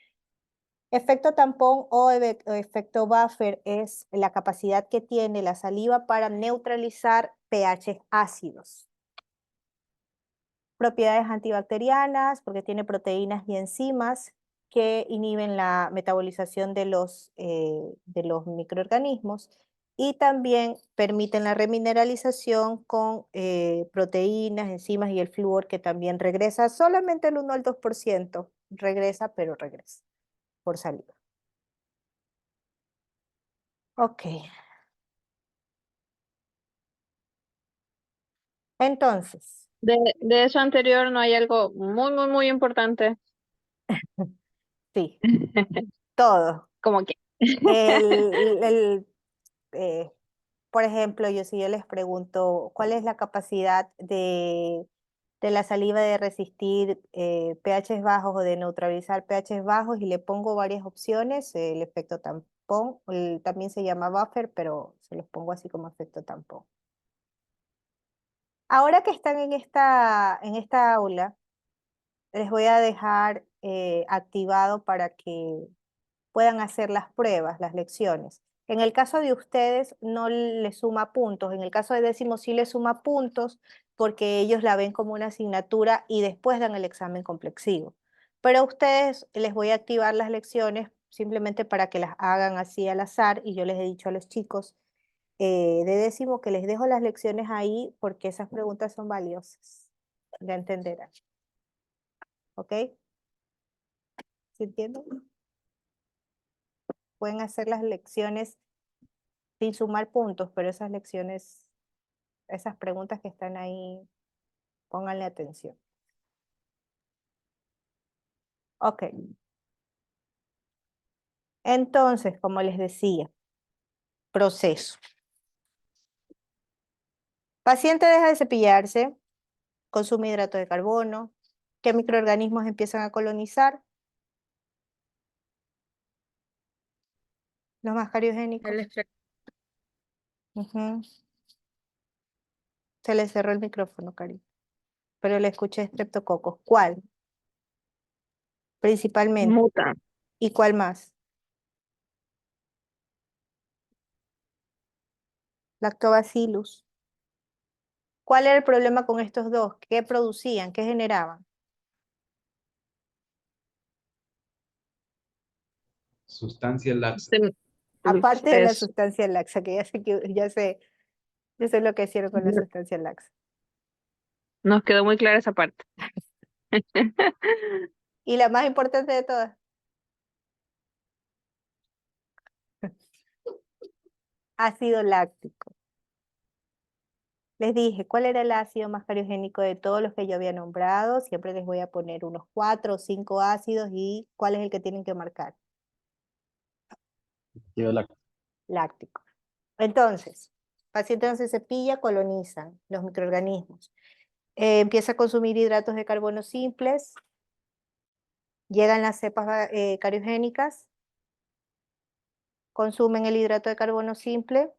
Efecto tampón o efecto buffer es la capacidad que tiene la saliva para neutralizar pH ácidos. Propiedades antibacterianas, porque tiene proteínas y enzimas que inhiben la metabolización de los microorganismos y también permiten la remineralización con proteínas, enzimas y el flúor que también regresa, solamente el 1 al 2% regresa, pero regresa por saliva. Ok. Entonces, De eso anterior no hay algo muy, muy, muy importante. sí, todo. Como que. El, el, eh, por ejemplo, si yo les pregunto, ¿cuál es la capacidad de la saliva de resistir pHs bajos o de neutralizar pHs bajos? Y le pongo varias opciones, el efecto tampón, también se llama buffer, pero se los pongo así como efecto tampón. Ahora que están en esta aula, les voy a dejar activado para que puedan hacer las pruebas, las lecciones. En el caso de ustedes no le suma puntos, en el caso de décimo sí le suma puntos porque ellos la ven como una asignatura y después dan el examen complexivo. Pero a ustedes les voy a activar las lecciones simplemente para que las hagan así al azar y yo les he dicho a los chicos de décimo que les dejo las lecciones ahí porque esas preguntas son valiosas. Ya entenderán. ¿Ok? ¿Sí entienden? Pueden hacer las lecciones sin sumar puntos, pero esas lecciones, esas preguntas que están ahí, pónganle atención. Ok. Entonces, como les decía, proceso. Paciente deja de cepillarse, consume hidrato de carbono. ¿Qué microorganismos empiezan a colonizar? Los más cariogénicos. El extracto. Ujú. Se le cerró el micrófono, Cari. Pero le escuché estreptococos. ¿Cuál? Principalmente. Muta. ¿Y cuál más? Lactobacillus. ¿Cuál era el problema con estos dos? ¿Qué producían? ¿Qué generaban? Sustancia laxa. Aparte de la Es- sustancia laxa, que ya sé lo que hicieron con la sustancia laxa. Nos quedó muy clara esa parte. Y la más importante de todas, ácido láctico. Les dije, ¿cuál era el ácido más cariogénico de todos los que yo había nombrado? Siempre les voy a poner unos 4 o 5 ácidos y ¿cuál es el que tienen que marcar? Ácido láctico. Láctico. Entonces, paciente no se cepilla, colonizan los microorganismos. Empieza a consumir hidratos de carbono simples, llegan las cepas cariogénicas, consumen el hidrato de carbono simple,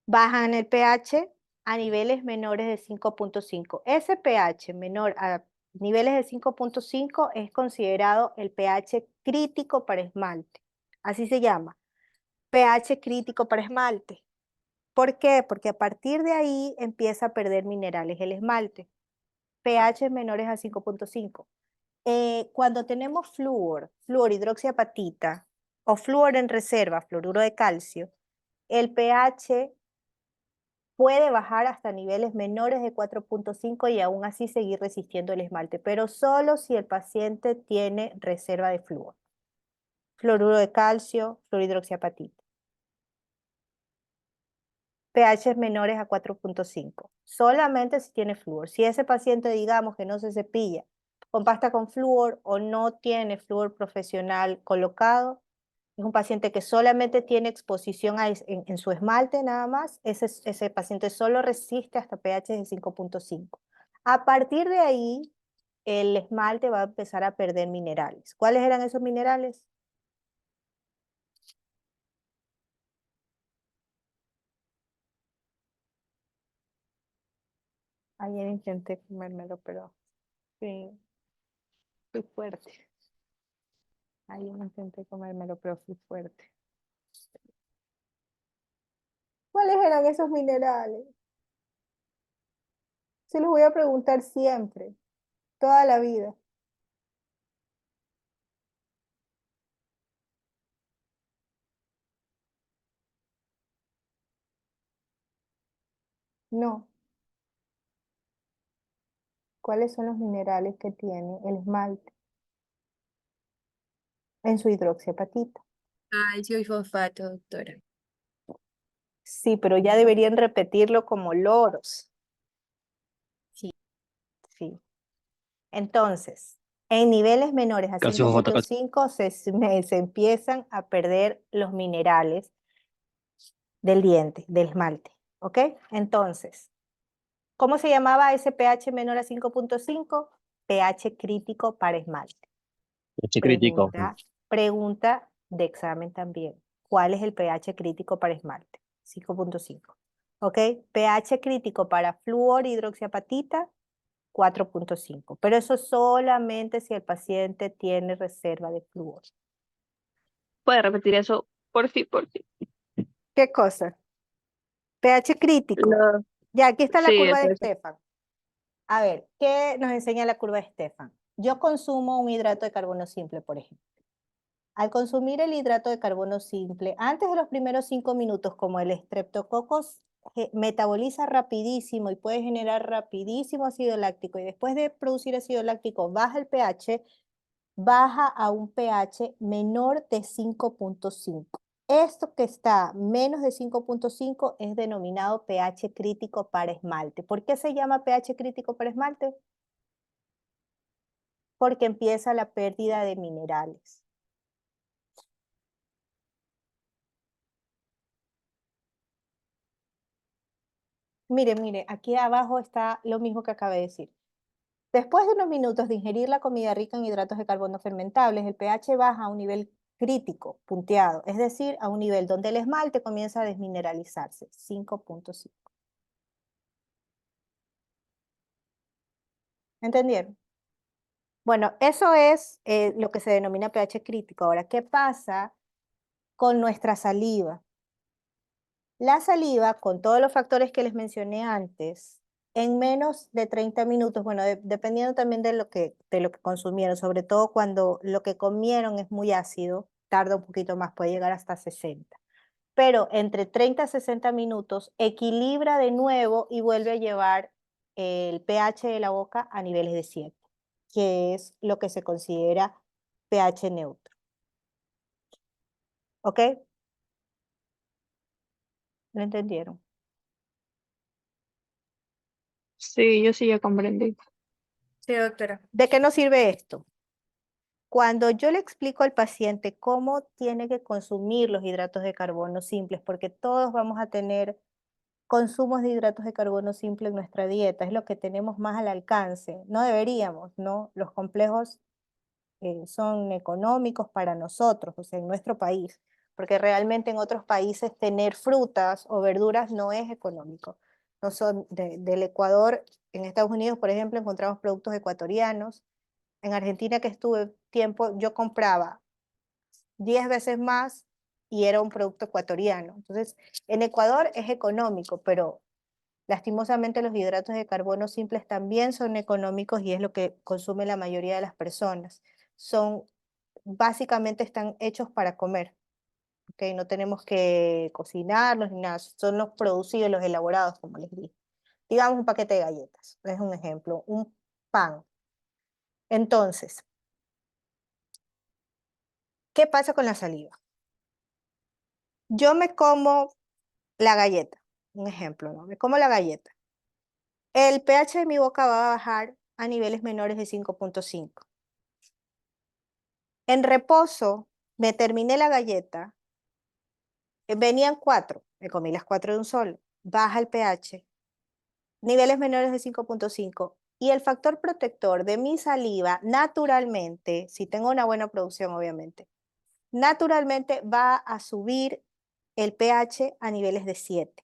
bajan el pH a niveles menores de 5.5. Ese pH menor a niveles de 5.5 es considerado el pH crítico para esmalte. Así se llama, pH crítico para esmalte. ¿Por qué? Porque a partir de ahí empieza a perder minerales el esmalte. pH menores a 5.5. Cuando tenemos flúor, hidroxiapatita o flúor en reserva, fluoruro de calcio, el pH puede bajar hasta niveles menores de 4.5 y aún así seguir resistiendo el esmalte, pero solo si el paciente tiene reserva de flúor. Fluoruro de calcio, fluorhidroxiapatita. pH menores a 4.5. Solamente si tiene flúor. Si ese paciente, digamos, que no se cepilla con pasta con flúor o no tiene flúor profesional colocado, es un paciente que solamente tiene exposición en su esmalte nada más, ese paciente solo resiste hasta pH de 5.5. A partir de ahí, el esmalte va a empezar a perder minerales. ¿Cuáles eran esos minerales? Ayer intenté comérmelo, pero sí, fui fuerte. Ayer intenté comérmelo, pero fui fuerte. ¿Cuáles eran esos minerales? Se los voy a preguntar siempre, toda la vida. No. ¿Cuáles son los minerales que tiene el esmalte en su hidroxiapatita? Calcio y fosfato, doctora. Sí, pero ya deberían repetirlo como loros. Sí, sí. Entonces, en niveles menores a Calcio, fosfato, calcio. 5.5 se empiezan a perder los minerales del diente, del esmalte. ¿Ok? Entonces, ¿cómo se llamaba ese pH menor a 5.5? pH crítico para esmalte. H crítico. Pregunta de examen también. ¿Cuál es el pH crítico para esmalte? 5.5. ¿Ok? pH crítico para flúor hidroxiapatita, 4.5. Pero eso solamente si el paciente tiene reserva de flúor. ¿Puede repetir eso? Por fin, por fin. ¿Qué cosa? pH crítico. Lo- Ya, aquí está la Sí, curva de entonces, Stefan. A ver, ¿qué nos enseña la curva de Stefan? Yo consumo un hidrato de carbono simple, por ejemplo. Al consumir el hidrato de carbono simple, antes de los primeros 5 minutos, como el Streptococcus metaboliza rapidísimo y puede generar rapidísimo ácido láctico, y después de producir ácido láctico baja el pH, baja a un pH menor de 5.5. Esto que está menos de 5.5 es denominado pH crítico para esmalte. ¿Por qué se llama pH crítico para esmalte? Porque empieza la pérdida de minerales. Mire, aquí abajo está lo mismo que acabé de decir. Después de unos minutos de ingerir la comida rica en hidratos de carbono fermentables, el pH baja a un nivel crítico, punteado, es decir, a un nivel donde el esmalte comienza a desmineralizarse, 5.5. ¿Entendieron? Bueno, eso es lo que se denomina pH crítico. Ahora, ¿qué pasa con nuestra saliva? La saliva, con todos los factores que les mencioné antes, en menos de 30 minutos, bueno, dependiendo también de lo que consumieron, sobre todo cuando lo que comieron es muy ácido, tarda un poquito más, puede llegar hasta 60. Pero entre 30 a 60 minutos equilibra de nuevo y vuelve a llevar el pH de la boca a niveles de 7, que es lo que se considera pH neutro. ¿Ok? ¿Lo entendieron? Sí, yo sí ya comprendí. Sí, doctora. ¿De qué nos sirve esto? Cuando yo le explico al paciente cómo tiene que consumir los hidratos de carbono simples, porque todos vamos a tener consumos de hidratos de carbono simple en nuestra dieta, es lo que tenemos más al alcance. No deberíamos, ¿no? Los complejos son económicos para nosotros, o sea, en nuestro país, porque realmente en otros países tener frutas o verduras no es económico. No son del Ecuador, en Estados Unidos, por ejemplo, encontramos productos ecuatorianos. En Argentina, que estuve tiempo, yo compraba 10 veces más y era un producto ecuatoriano. Entonces, en Ecuador es económico, pero lastimosamente los hidratos de carbono simples también son económicos y es lo que consume la mayoría de las personas. Básicamente están hechos para comer, ¿ok? No tenemos que cocinarlos ni nada, son los producidos, los elaborados, como les dije. Digamos un paquete de galletas, es un ejemplo, un pan. Entonces, ¿qué pasa con la saliva? Yo me como la galleta, un ejemplo, ¿no? Me como la galleta. El pH de mi boca va a bajar a niveles menores de 5.5. En reposo, me terminé la galleta, venían 4, me comí las 4 de un solo, baja el pH, niveles menores de 5.5, y el factor protector de mi saliva, naturalmente, si tengo una buena producción, obviamente, naturalmente va a subir el pH a niveles de 7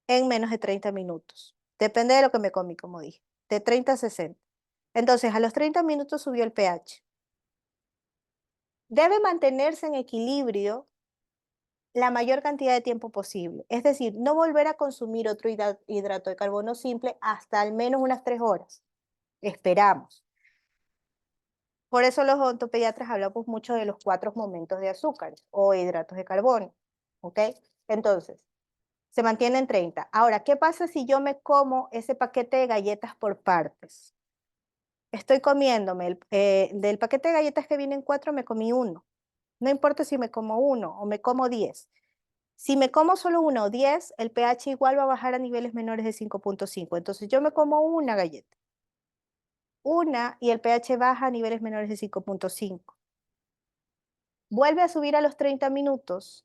en menos de 30 minutos. Depende de lo que me comí, como dije, de 30 a 60. Entonces, a los 30 minutos subió el pH. Debe mantenerse en equilibrio la mayor cantidad de tiempo posible. Es decir, no volver a consumir otro hidrato de carbono simple hasta al menos unas 3 horas. Esperamos. Por eso los odontopediatras hablamos mucho de los 4 momentos de azúcar o hidratos de carbono. ¿Ok? Entonces, se mantiene en 30. Ahora, ¿qué pasa si yo me como ese paquete de galletas por partes? Estoy comiéndome, del paquete de galletas que vienen 4, me comí 1. No importa si me como 1 o me como 10. Si me como solo 1 o 10, el pH igual va a bajar a niveles menores de 5.5. Entonces yo me como una galleta. Una y el pH baja a niveles menores de 5.5. Vuelve a subir a los 30 minutos.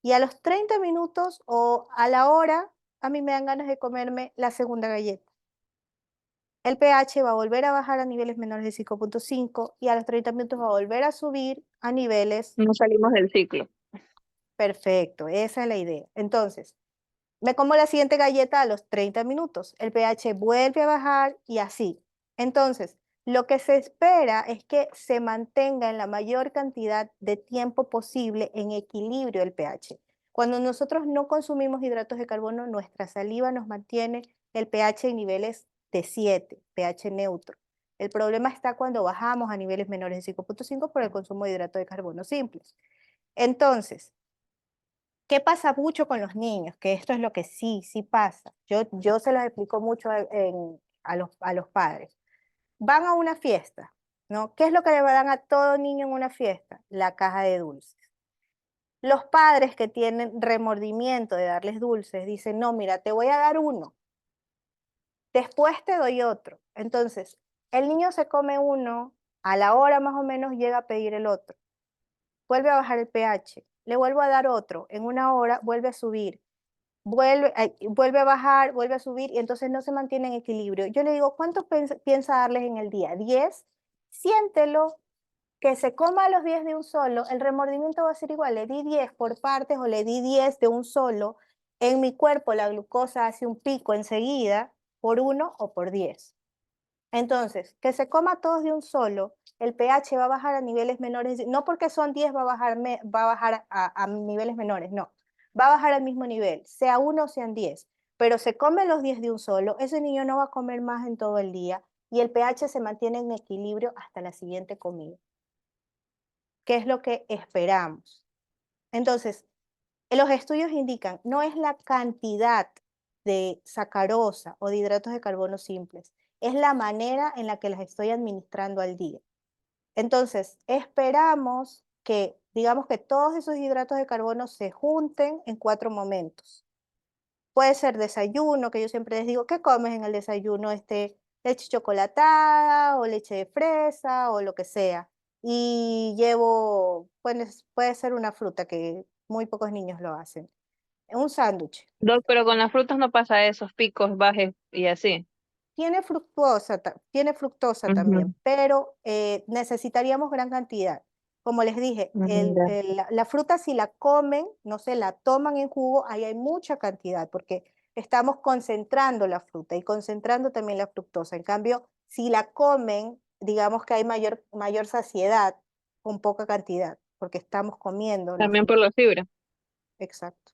Y a los 30 minutos o a la hora, a mí me dan ganas de comerme la segunda galleta. El pH va a volver a bajar a niveles menores de 5.5 y a los 30 minutos va a volver a subir a niveles. No salimos del ciclo. Perfecto, esa es la idea. Entonces, me como la siguiente galleta a los 30 minutos. El pH vuelve a bajar y así. Entonces, lo que se espera es que se mantenga en la mayor cantidad de tiempo posible en equilibrio el pH. Cuando nosotros no consumimos hidratos de carbono, nuestra saliva nos mantiene el pH en niveles de 7, pH neutro. El problema está cuando bajamos a niveles menores de 5.5 por el consumo de hidratos de carbono simples. Entonces, ¿qué pasa mucho con los niños? Que esto es lo que sí pasa. Yo se los explico mucho a los padres. Van a una fiesta, ¿no? ¿Qué es lo que le dan a todo niño en una fiesta? La caja de dulces. Los padres que tienen remordimiento de darles dulces dicen, no, mira, te voy a dar uno, después te doy otro. Entonces, el niño se come uno, a la hora más o menos llega a pedir el otro. Vuelve a bajar el pH, le vuelvo a dar otro, en una hora vuelve a subir, vuelve a bajar, vuelve a subir y entonces no se mantiene en equilibrio. Yo le digo, ¿cuánto piensa darles en el día? ¿10? Siéntelo, que se coma los 10 de un solo, el remordimiento va a ser igual, le di 10 por partes o le di 10 de un solo, en mi cuerpo la glucosa hace un pico enseguida por 1 o por 10. Entonces, que se coma todos de un solo, el pH va a bajar a niveles menores, no porque son 10 va a bajar a niveles menores, no, va a bajar al mismo nivel, sea 1 o sean 10, pero se come los 10 de un solo, ese niño no va a comer más en todo el día y el pH se mantiene en equilibrio hasta la siguiente comida. ¿Qué es lo que esperamos? Entonces, los estudios indican, no es la cantidad de sacarosa o de hidratos de carbono simples, es la manera en la que las estoy administrando al día. Entonces, esperamos que, digamos que todos esos hidratos de carbono se junten en 4 momentos. Puede ser desayuno, que yo siempre les digo, ¿qué comes en el desayuno? Leche chocolatada o leche de fresa o lo que sea. Y llevo, puede ser una fruta que muy pocos niños lo hacen. Un sándwich. Doc, pero con las frutas no pasa esos picos, bajes y así. Tiene fructosa también, Ujú, pero necesitaríamos gran cantidad. Como les dije, ya. la fruta si la comen, no se la toman en jugo, ahí hay mucha cantidad, porque estamos concentrando la fruta y concentrando también la fructosa. En cambio, si la comen, digamos que hay mayor saciedad con poca cantidad, porque estamos comiendo la También fruta. por la fibra. Exacto.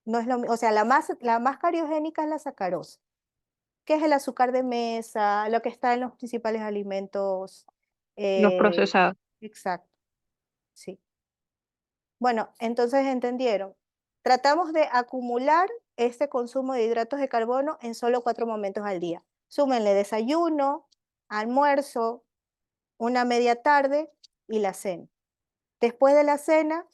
No es o sea, la más cariogénica es la sacarosa, que es el azúcar de mesa, lo que está en los principales alimentos. Los eh, procesados. exacto, sí. Bueno, entonces entendieron. Tratamos de acumular este consumo de hidratos de carbono en solo 4 momentos al día. Súmenle desayuno, almuerzo, una media tarde y la cena. Después de la cena,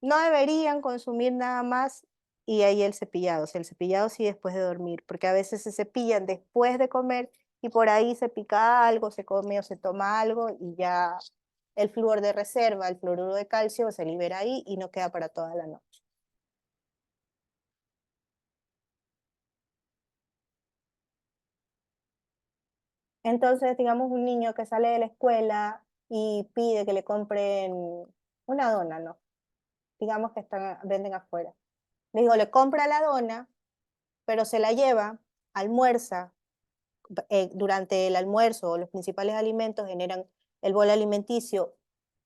no deberían consumir nada más y ahí el cepillado. O sea, el cepillado sí después de dormir, porque a veces se cepillan después de comer y por ahí se pica algo, se come o se toma algo y ya el flúor de reserva, el fluoruro de calcio se libera ahí y no queda para toda la noche. Entonces, digamos, un niño que sale de la escuela y pide que le compren una dona, ¿no? Digamos que venden afuera. Le digo, le compra la dona, pero se la lleva, almuerza, durante el almuerzo los principales alimentos generan el bol alimenticio,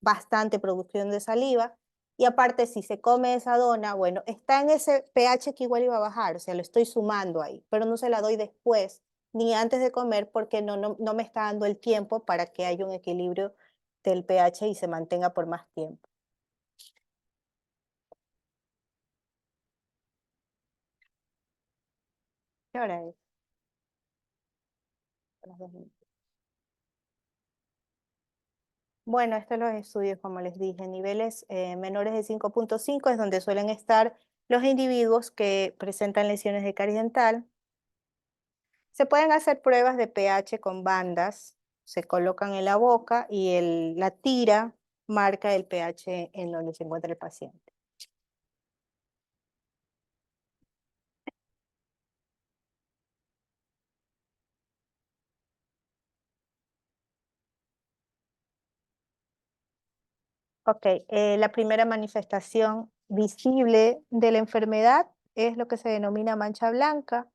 bastante producción de saliva, y aparte si se come esa dona, bueno, está en ese pH que igual iba a bajar, o sea, lo estoy sumando ahí, pero no se la doy después ni antes de comer porque no me está dando el tiempo para que haya un equilibrio del pH y se mantenga por más tiempo. ¿Qué hora es? A las 2:20. Bueno, estos son los estudios, como les dije, niveles menores de 5.5 es donde suelen estar los individuos que presentan lesiones de caries dental. Se pueden hacer pruebas de pH con bandas, se colocan en la boca y la tira marca el pH en donde se encuentra el paciente. Ok, la primera manifestación visible de la enfermedad es lo que se denomina mancha blanca.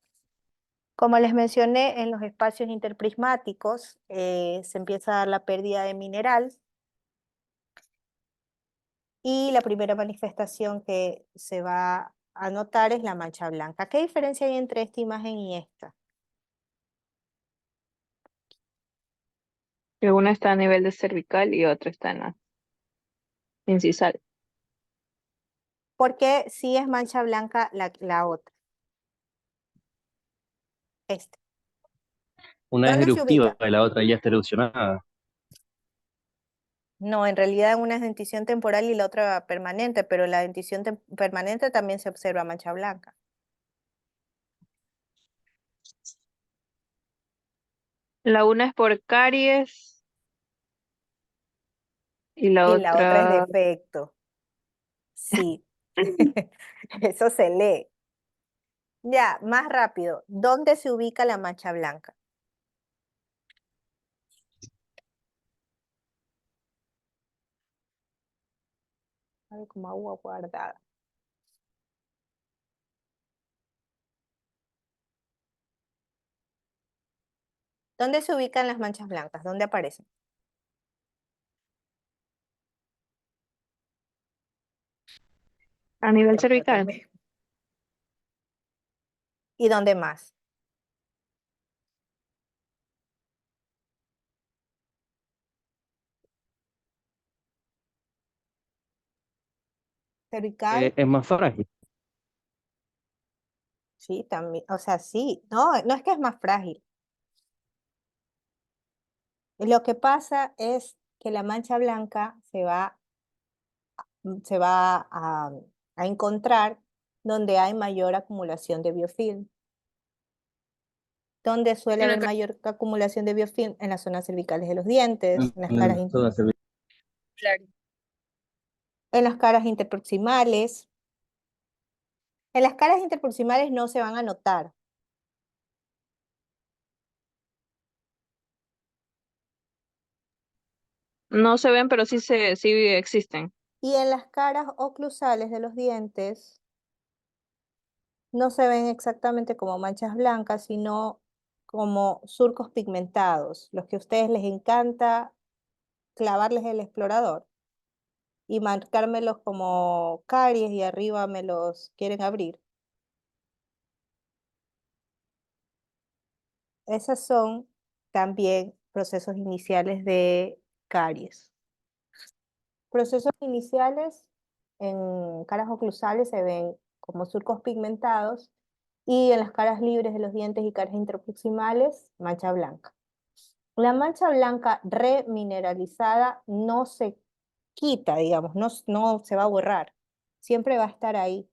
Como les mencioné, en los espacios interprismáticos se empieza a dar la pérdida de mineral y la primera manifestación que se va a notar es la mancha blanca. ¿Qué diferencia hay entre esta imagen y esta? Que una está a nivel de cervical y otra está en la incisal. Porque sí es mancha blanca la otra. Este. Una es ¿Dónde se eruptiva ubica? y la otra ya está erupcionada. No, en realidad una es dentición temporal y la otra permanente, pero la dentición permanente también se observa mancha blanca. La una es por caries y la Y la otra es otra, defecto. Sí, eso se lee. Ya, más rápido. ¿Dónde se ubica la mancha blanca? Ay, como agua guardada. ¿Dónde se ubican las manchas blancas? ¿Dónde aparecen? a nivel Pregúntate cervical. mismo. ¿Y dónde más? Cervical, Es más frágil. sí, también. O sea, sí. No, no es que es más frágil. Lo que pasa es que la mancha blanca se va a encontrar donde hay mayor acumulación de biofilm. ¿Dónde suele En la haber mayor acumulación de biofilm? En las zonas cervicales de los dientes, Toda cervical. claro. en las caras interproximales. En las caras interproximales no se van a notar. No se ven, pero sí existen. Y en las caras oclusales de los dientes no se ven exactamente como manchas blancas, sino como surcos pigmentados, los que a ustedes les encanta clavarles el explorador y marcármelos como caries y arriba me los quieren abrir. Esos son también procesos iniciales de caries. Procesos iniciales en caras oclusales se ven como surcos pigmentados y en las caras libres de los dientes y caras interproximales, mancha blanca. La mancha blanca remineralizada no se quita, digamos, no se va a borrar, siempre va a estar ahí,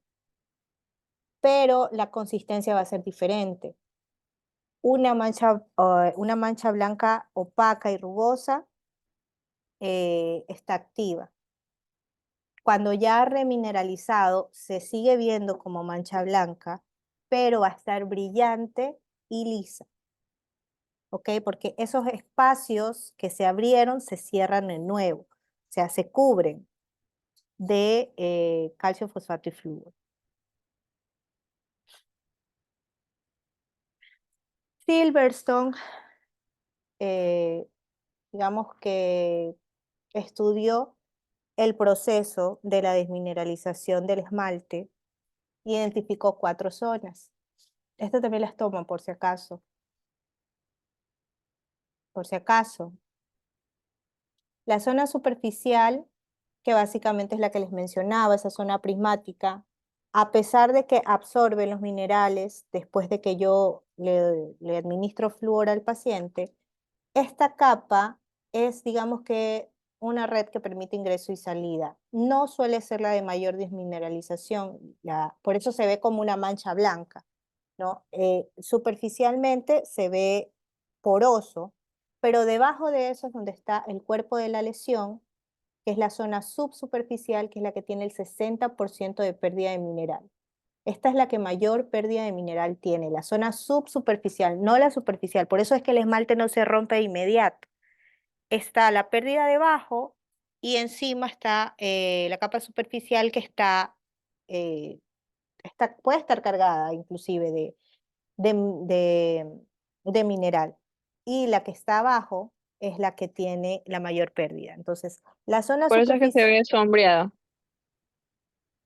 pero la consistencia va a ser diferente. Una mancha blanca opaca y rugosa está activa. Cuando ya ha remineralizado, se sigue viendo como mancha blanca, pero va a estar brillante y lisa. ¿Ok? Porque esos espacios que se abrieron se cierran de nuevo, o sea, se cubren de calcio, fosfato y flúor. Silverstone, digamos que estudió el proceso de la desmineralización del esmalte, identificó 4 zonas. Estas también las toman por si acaso. Por si acaso. La zona superficial, que básicamente es la que les mencionaba, esa zona prismática, a pesar de que absorbe los minerales después de que yo le administro flúor al paciente, esta capa es, digamos que, una red que permite ingreso y salida. No suele ser la de mayor desmineralización, por eso se ve como una mancha blanca, ¿no? Superficialmente se ve poroso, pero debajo de eso es donde está el cuerpo de la lesión, que es la zona subsuperficial, que es la que tiene el 60% de pérdida de mineral. Esta es la que mayor pérdida de mineral tiene, la zona subsuperficial, no la superficial. Por eso es que el esmalte no se rompe de inmediato. Está la pérdida debajo y encima está la capa superficial que eh, puede estar cargada inclusive de, de, de mineral. Y la que está abajo es la que tiene la mayor pérdida. Entonces, la zona Por eso es que se superficial ve sombreado.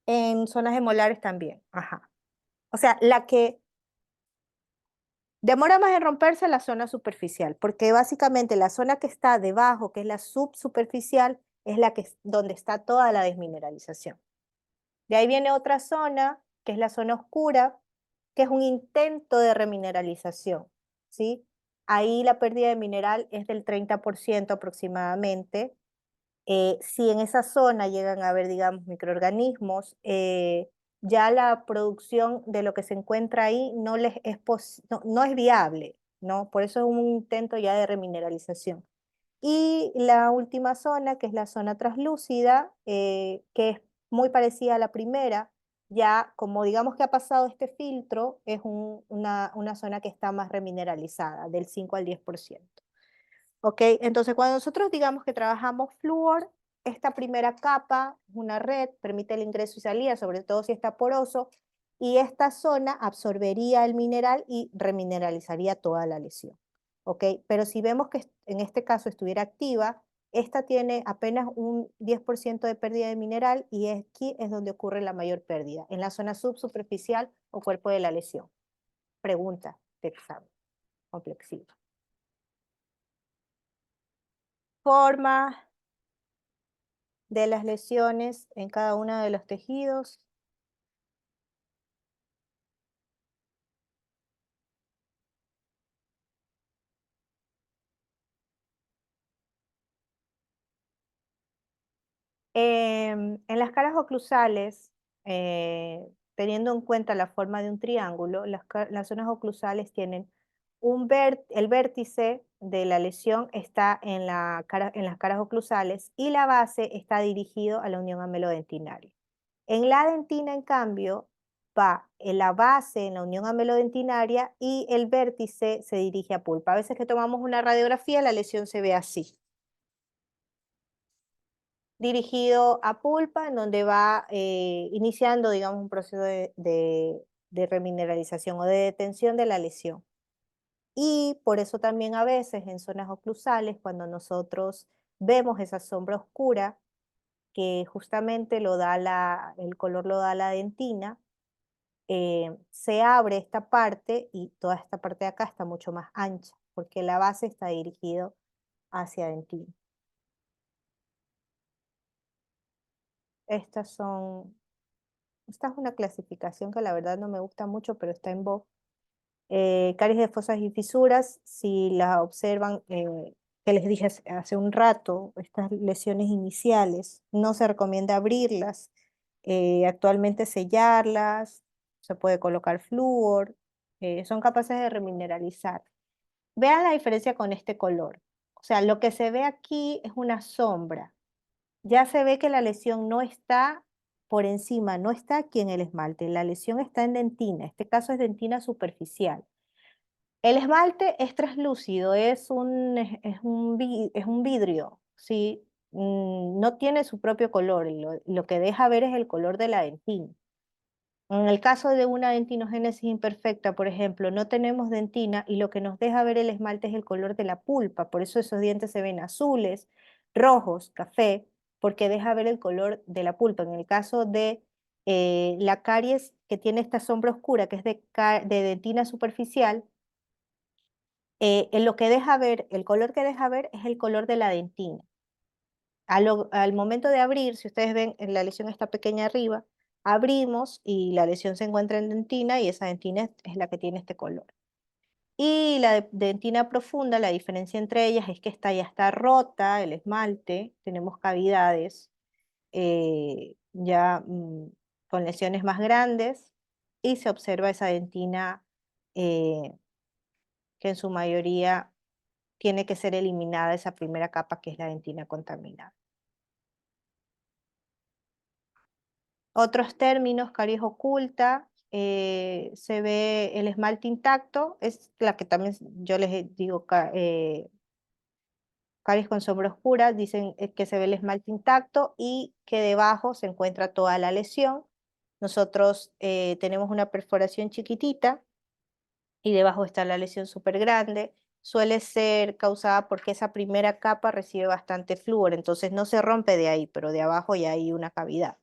en zonas de molares también. Ajá. O sea, la que Demora más en romperse la zona superficial, porque básicamente la zona que está debajo, que es la subsuperficial, es la que, donde está toda la desmineralización. De ahí viene otra zona, que es la zona oscura, que es un intento de remineralización, ¿sí? Ahí la pérdida de mineral es del 30% aproximadamente. Si en esa zona llegan a haber, digamos, microorganismos, ya la producción de lo que se encuentra ahí no les es no es viable, ¿no? Por eso es un intento ya de remineralización. Y la última zona, que es la zona translúcida, que es muy parecida a la primera, ya como digamos que ha pasado este filtro, es una zona que está más remineralizada, del 5 al 10%. ¿Ok? Entonces, cuando nosotros digamos que trabajamos flúor, esta primera capa, una red, permite el ingreso y salida, sobre todo si está poroso, y esta zona absorbería el mineral y remineralizaría toda la lesión. ¿Ok? Pero si vemos que en este caso estuviera activa, esta tiene apenas un 10% de pérdida de mineral y aquí es donde ocurre la mayor pérdida, en la zona subsuperficial o cuerpo de la lesión. Pregunta de examen complexivo. Forma de las lesiones en cada uno de los tejidos. En las caras oclusales, teniendo en cuenta la forma de un triángulo, las zonas oclusales tienen el vértice de la lesión está en las caras oclusales y la base está dirigido a la unión amelodentinaria. En la dentina, en cambio, va en la base en la unión amelodentinaria y el vértice se dirige a pulpa. A veces que tomamos una radiografía, la lesión se ve así. Dirigido a pulpa, en donde va iniciando, digamos, un proceso de remineralización o de detención de la lesión. Y por eso también a veces en zonas oclusales, cuando nosotros vemos esa sombra oscura, que justamente el color lo da la dentina, se abre esta parte y toda esta parte de acá está mucho más ancha, porque la base está dirigido hacia dentina. Esta es una clasificación que la verdad no me gusta mucho, pero está en voz. Caries de fosas y fisuras, si la observan, que les dije hace un rato, estas lesiones iniciales, no se recomienda abrirlas, actualmente sellarlas, se puede colocar flúor, son capaces de remineralizar. Vean la diferencia con este color. O sea, lo que se ve aquí es una sombra. Ya se ve que la lesión no está por encima, no está aquí en el esmalte, la lesión está en dentina, este caso es dentina superficial. El esmalte es translúcido, es un vidrio, ¿sí? No tiene su propio color, lo que deja ver es el color de la dentina. En el caso de una dentinogénesis imperfecta, por ejemplo, no tenemos dentina y lo que nos deja ver el esmalte es el color de la pulpa, por eso esos dientes se ven azules, rojos, café, porque deja ver el color de la pulpa. En el caso de la caries que tiene esta sombra oscura, que es de dentina superficial, en lo que deja ver, el color que deja ver es el color de la dentina. Al momento de abrir, si ustedes ven, la lesión está pequeña arriba, abrimos y la lesión se encuentra en dentina y esa dentina es la que tiene este color. Y la dentina profunda, la diferencia entre ellas es que esta ya está rota, el esmalte, tenemos cavidades ya con lesiones más grandes y se observa esa dentina eh, que en su mayoría tiene que ser eliminada esa primera capa que es la dentina contaminada. Otros términos, caries oculta, se ve el esmalte intacto, es la que también yo les digo caries con sombra oscura, dicen que se ve el esmalte intacto y que debajo se encuentra toda la lesión. Nosotros tenemos una perforación chiquitita y debajo está la lesión súper grande. Suele ser causada porque esa primera capa recibe bastante flúor, entonces no se rompe de ahí, pero de abajo ya hay una cavidad.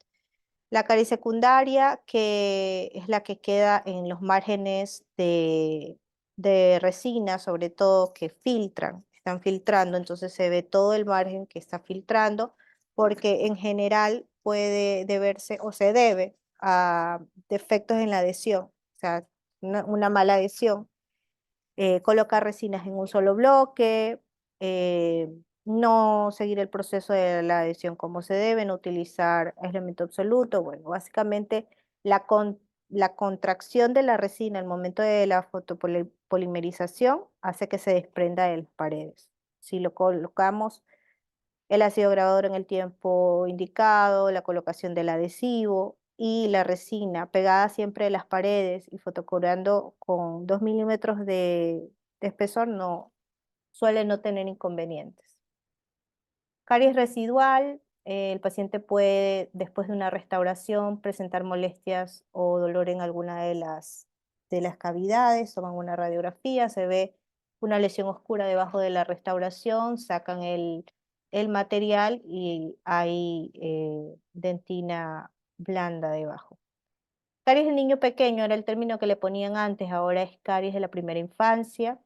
La caries secundaria, que es la que queda en los márgenes de de resina, sobre todo, que filtran, están filtrando, entonces se ve todo el margen que está filtrando, porque en general puede deberse o se debe a defectos en la adhesión, o sea, una mala adhesión. Colocar resinas en un solo bloque, no seguir el proceso de la adhesión como se debe, no utilizar aislamiento absoluto. Bueno, básicamente la contracción de la resina al momento de la fotopolimerización hace que se desprenda de las paredes. Si lo colocamos el ácido grabador en el tiempo indicado, la colocación del adhesivo y la resina pegada siempre a las paredes y fotocoreando con 2 milímetros de espesor, no suele no tener inconvenientes. Caries residual, el paciente puede, después de una restauración, presentar molestias o dolor en alguna de las cavidades, toman una radiografía, se ve una lesión oscura debajo de la restauración, sacan el material y hay dentina blanda debajo. Caries del niño pequeño era el término que le ponían antes, ahora es caries de la primera infancia.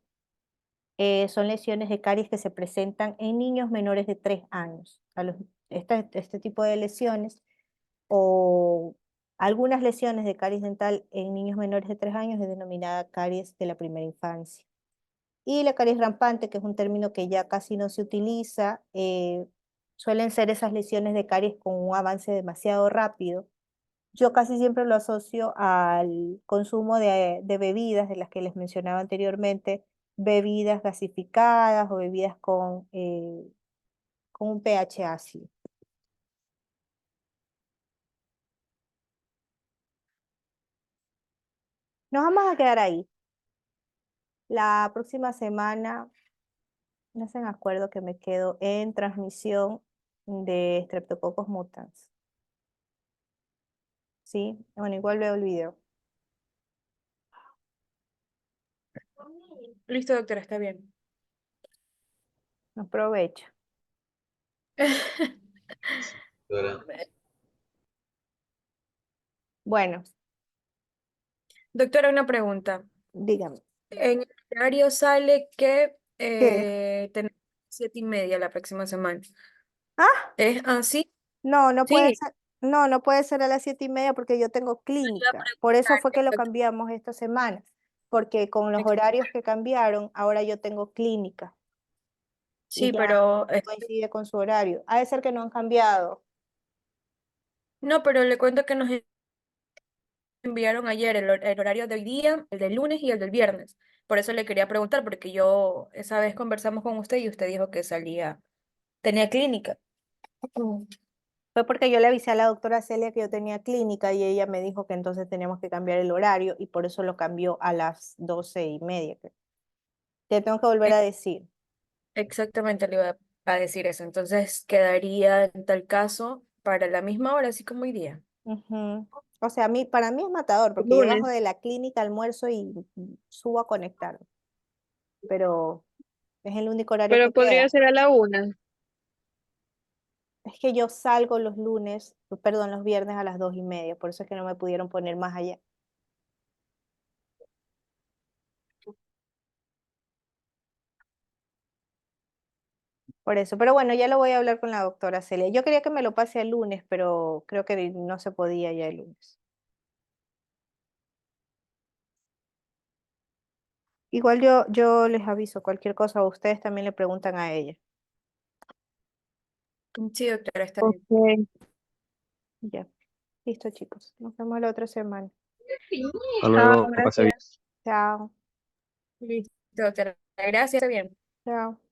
Son lesiones de caries que se presentan en niños menores de 3 años. Este tipo de lesiones o algunas lesiones de caries dental en niños menores de 3 años es denominada caries de la primera infancia. Y la caries rampante, que es un término que ya casi no se utiliza, suelen ser esas lesiones de caries con un avance demasiado rápido. Yo casi siempre lo asocio al consumo de bebidas, de las que les mencionaba anteriormente, bebidas gasificadas o bebidas con un pH ácido. Nos vamos a quedar ahí. La próxima semana, no se me acuerdo que me quedo en transmisión de Streptococcus mutans. ¿Sí? Bueno, igual veo el video. Listo, doctora, está bien. Aprovecho. Doctora, Bueno, Doctora, una pregunta. dígame. En el horario sale que ¿Qué? tenemos 7:30 la próxima semana. Ah, ¿Es así? no, no puede Sí, ser. No, no puede ser a las 7:30 porque yo tengo iba a clínica. Por eso preguntar, fue que lo cambiamos esta semana. Porque con los horarios que cambiaron, ahora yo tengo clínica y sí, ya pero no coincide con su horario. Ha de ser que no han cambiado. no, pero le cuento que nos enviaron ayer el horario del día, el del lunes y el del viernes. Por eso le quería preguntar, porque yo esa vez conversamos con usted y usted dijo que tenía clínica. Fue porque yo le avisé a la doctora Celia que yo tenía clínica y ella me dijo que entonces teníamos que cambiar el horario y por eso lo cambió a las 12:30. Te tengo que volver a decir. Exactamente le iba a decir eso. Entonces quedaría en tal caso para la misma hora, así como hoy día. Ujú. O sea, para mí es matador porque yo bajo Lunes. de la clínica, almuerzo y subo a conectar, pero es el único horario Pero que podría queda. ser a la 1. Es que yo salgo los lunes, perdón, los viernes a las 2:30, por eso es que no me pudieron poner más allá. Por eso, pero bueno, ya lo voy a hablar con la doctora Celia. Yo quería que me lo pase el lunes, pero creo que no se podía ya el lunes. Igual yo les aviso cualquier cosa, o ustedes también le preguntan a ella. Sí, doctora, está bien. Ok. Ya, listo chicos, nos vemos la otra semana. Hasta Chao, luego, que pase bien. gracias. Chao, Listo, doctora. Gracias, está bien. chao.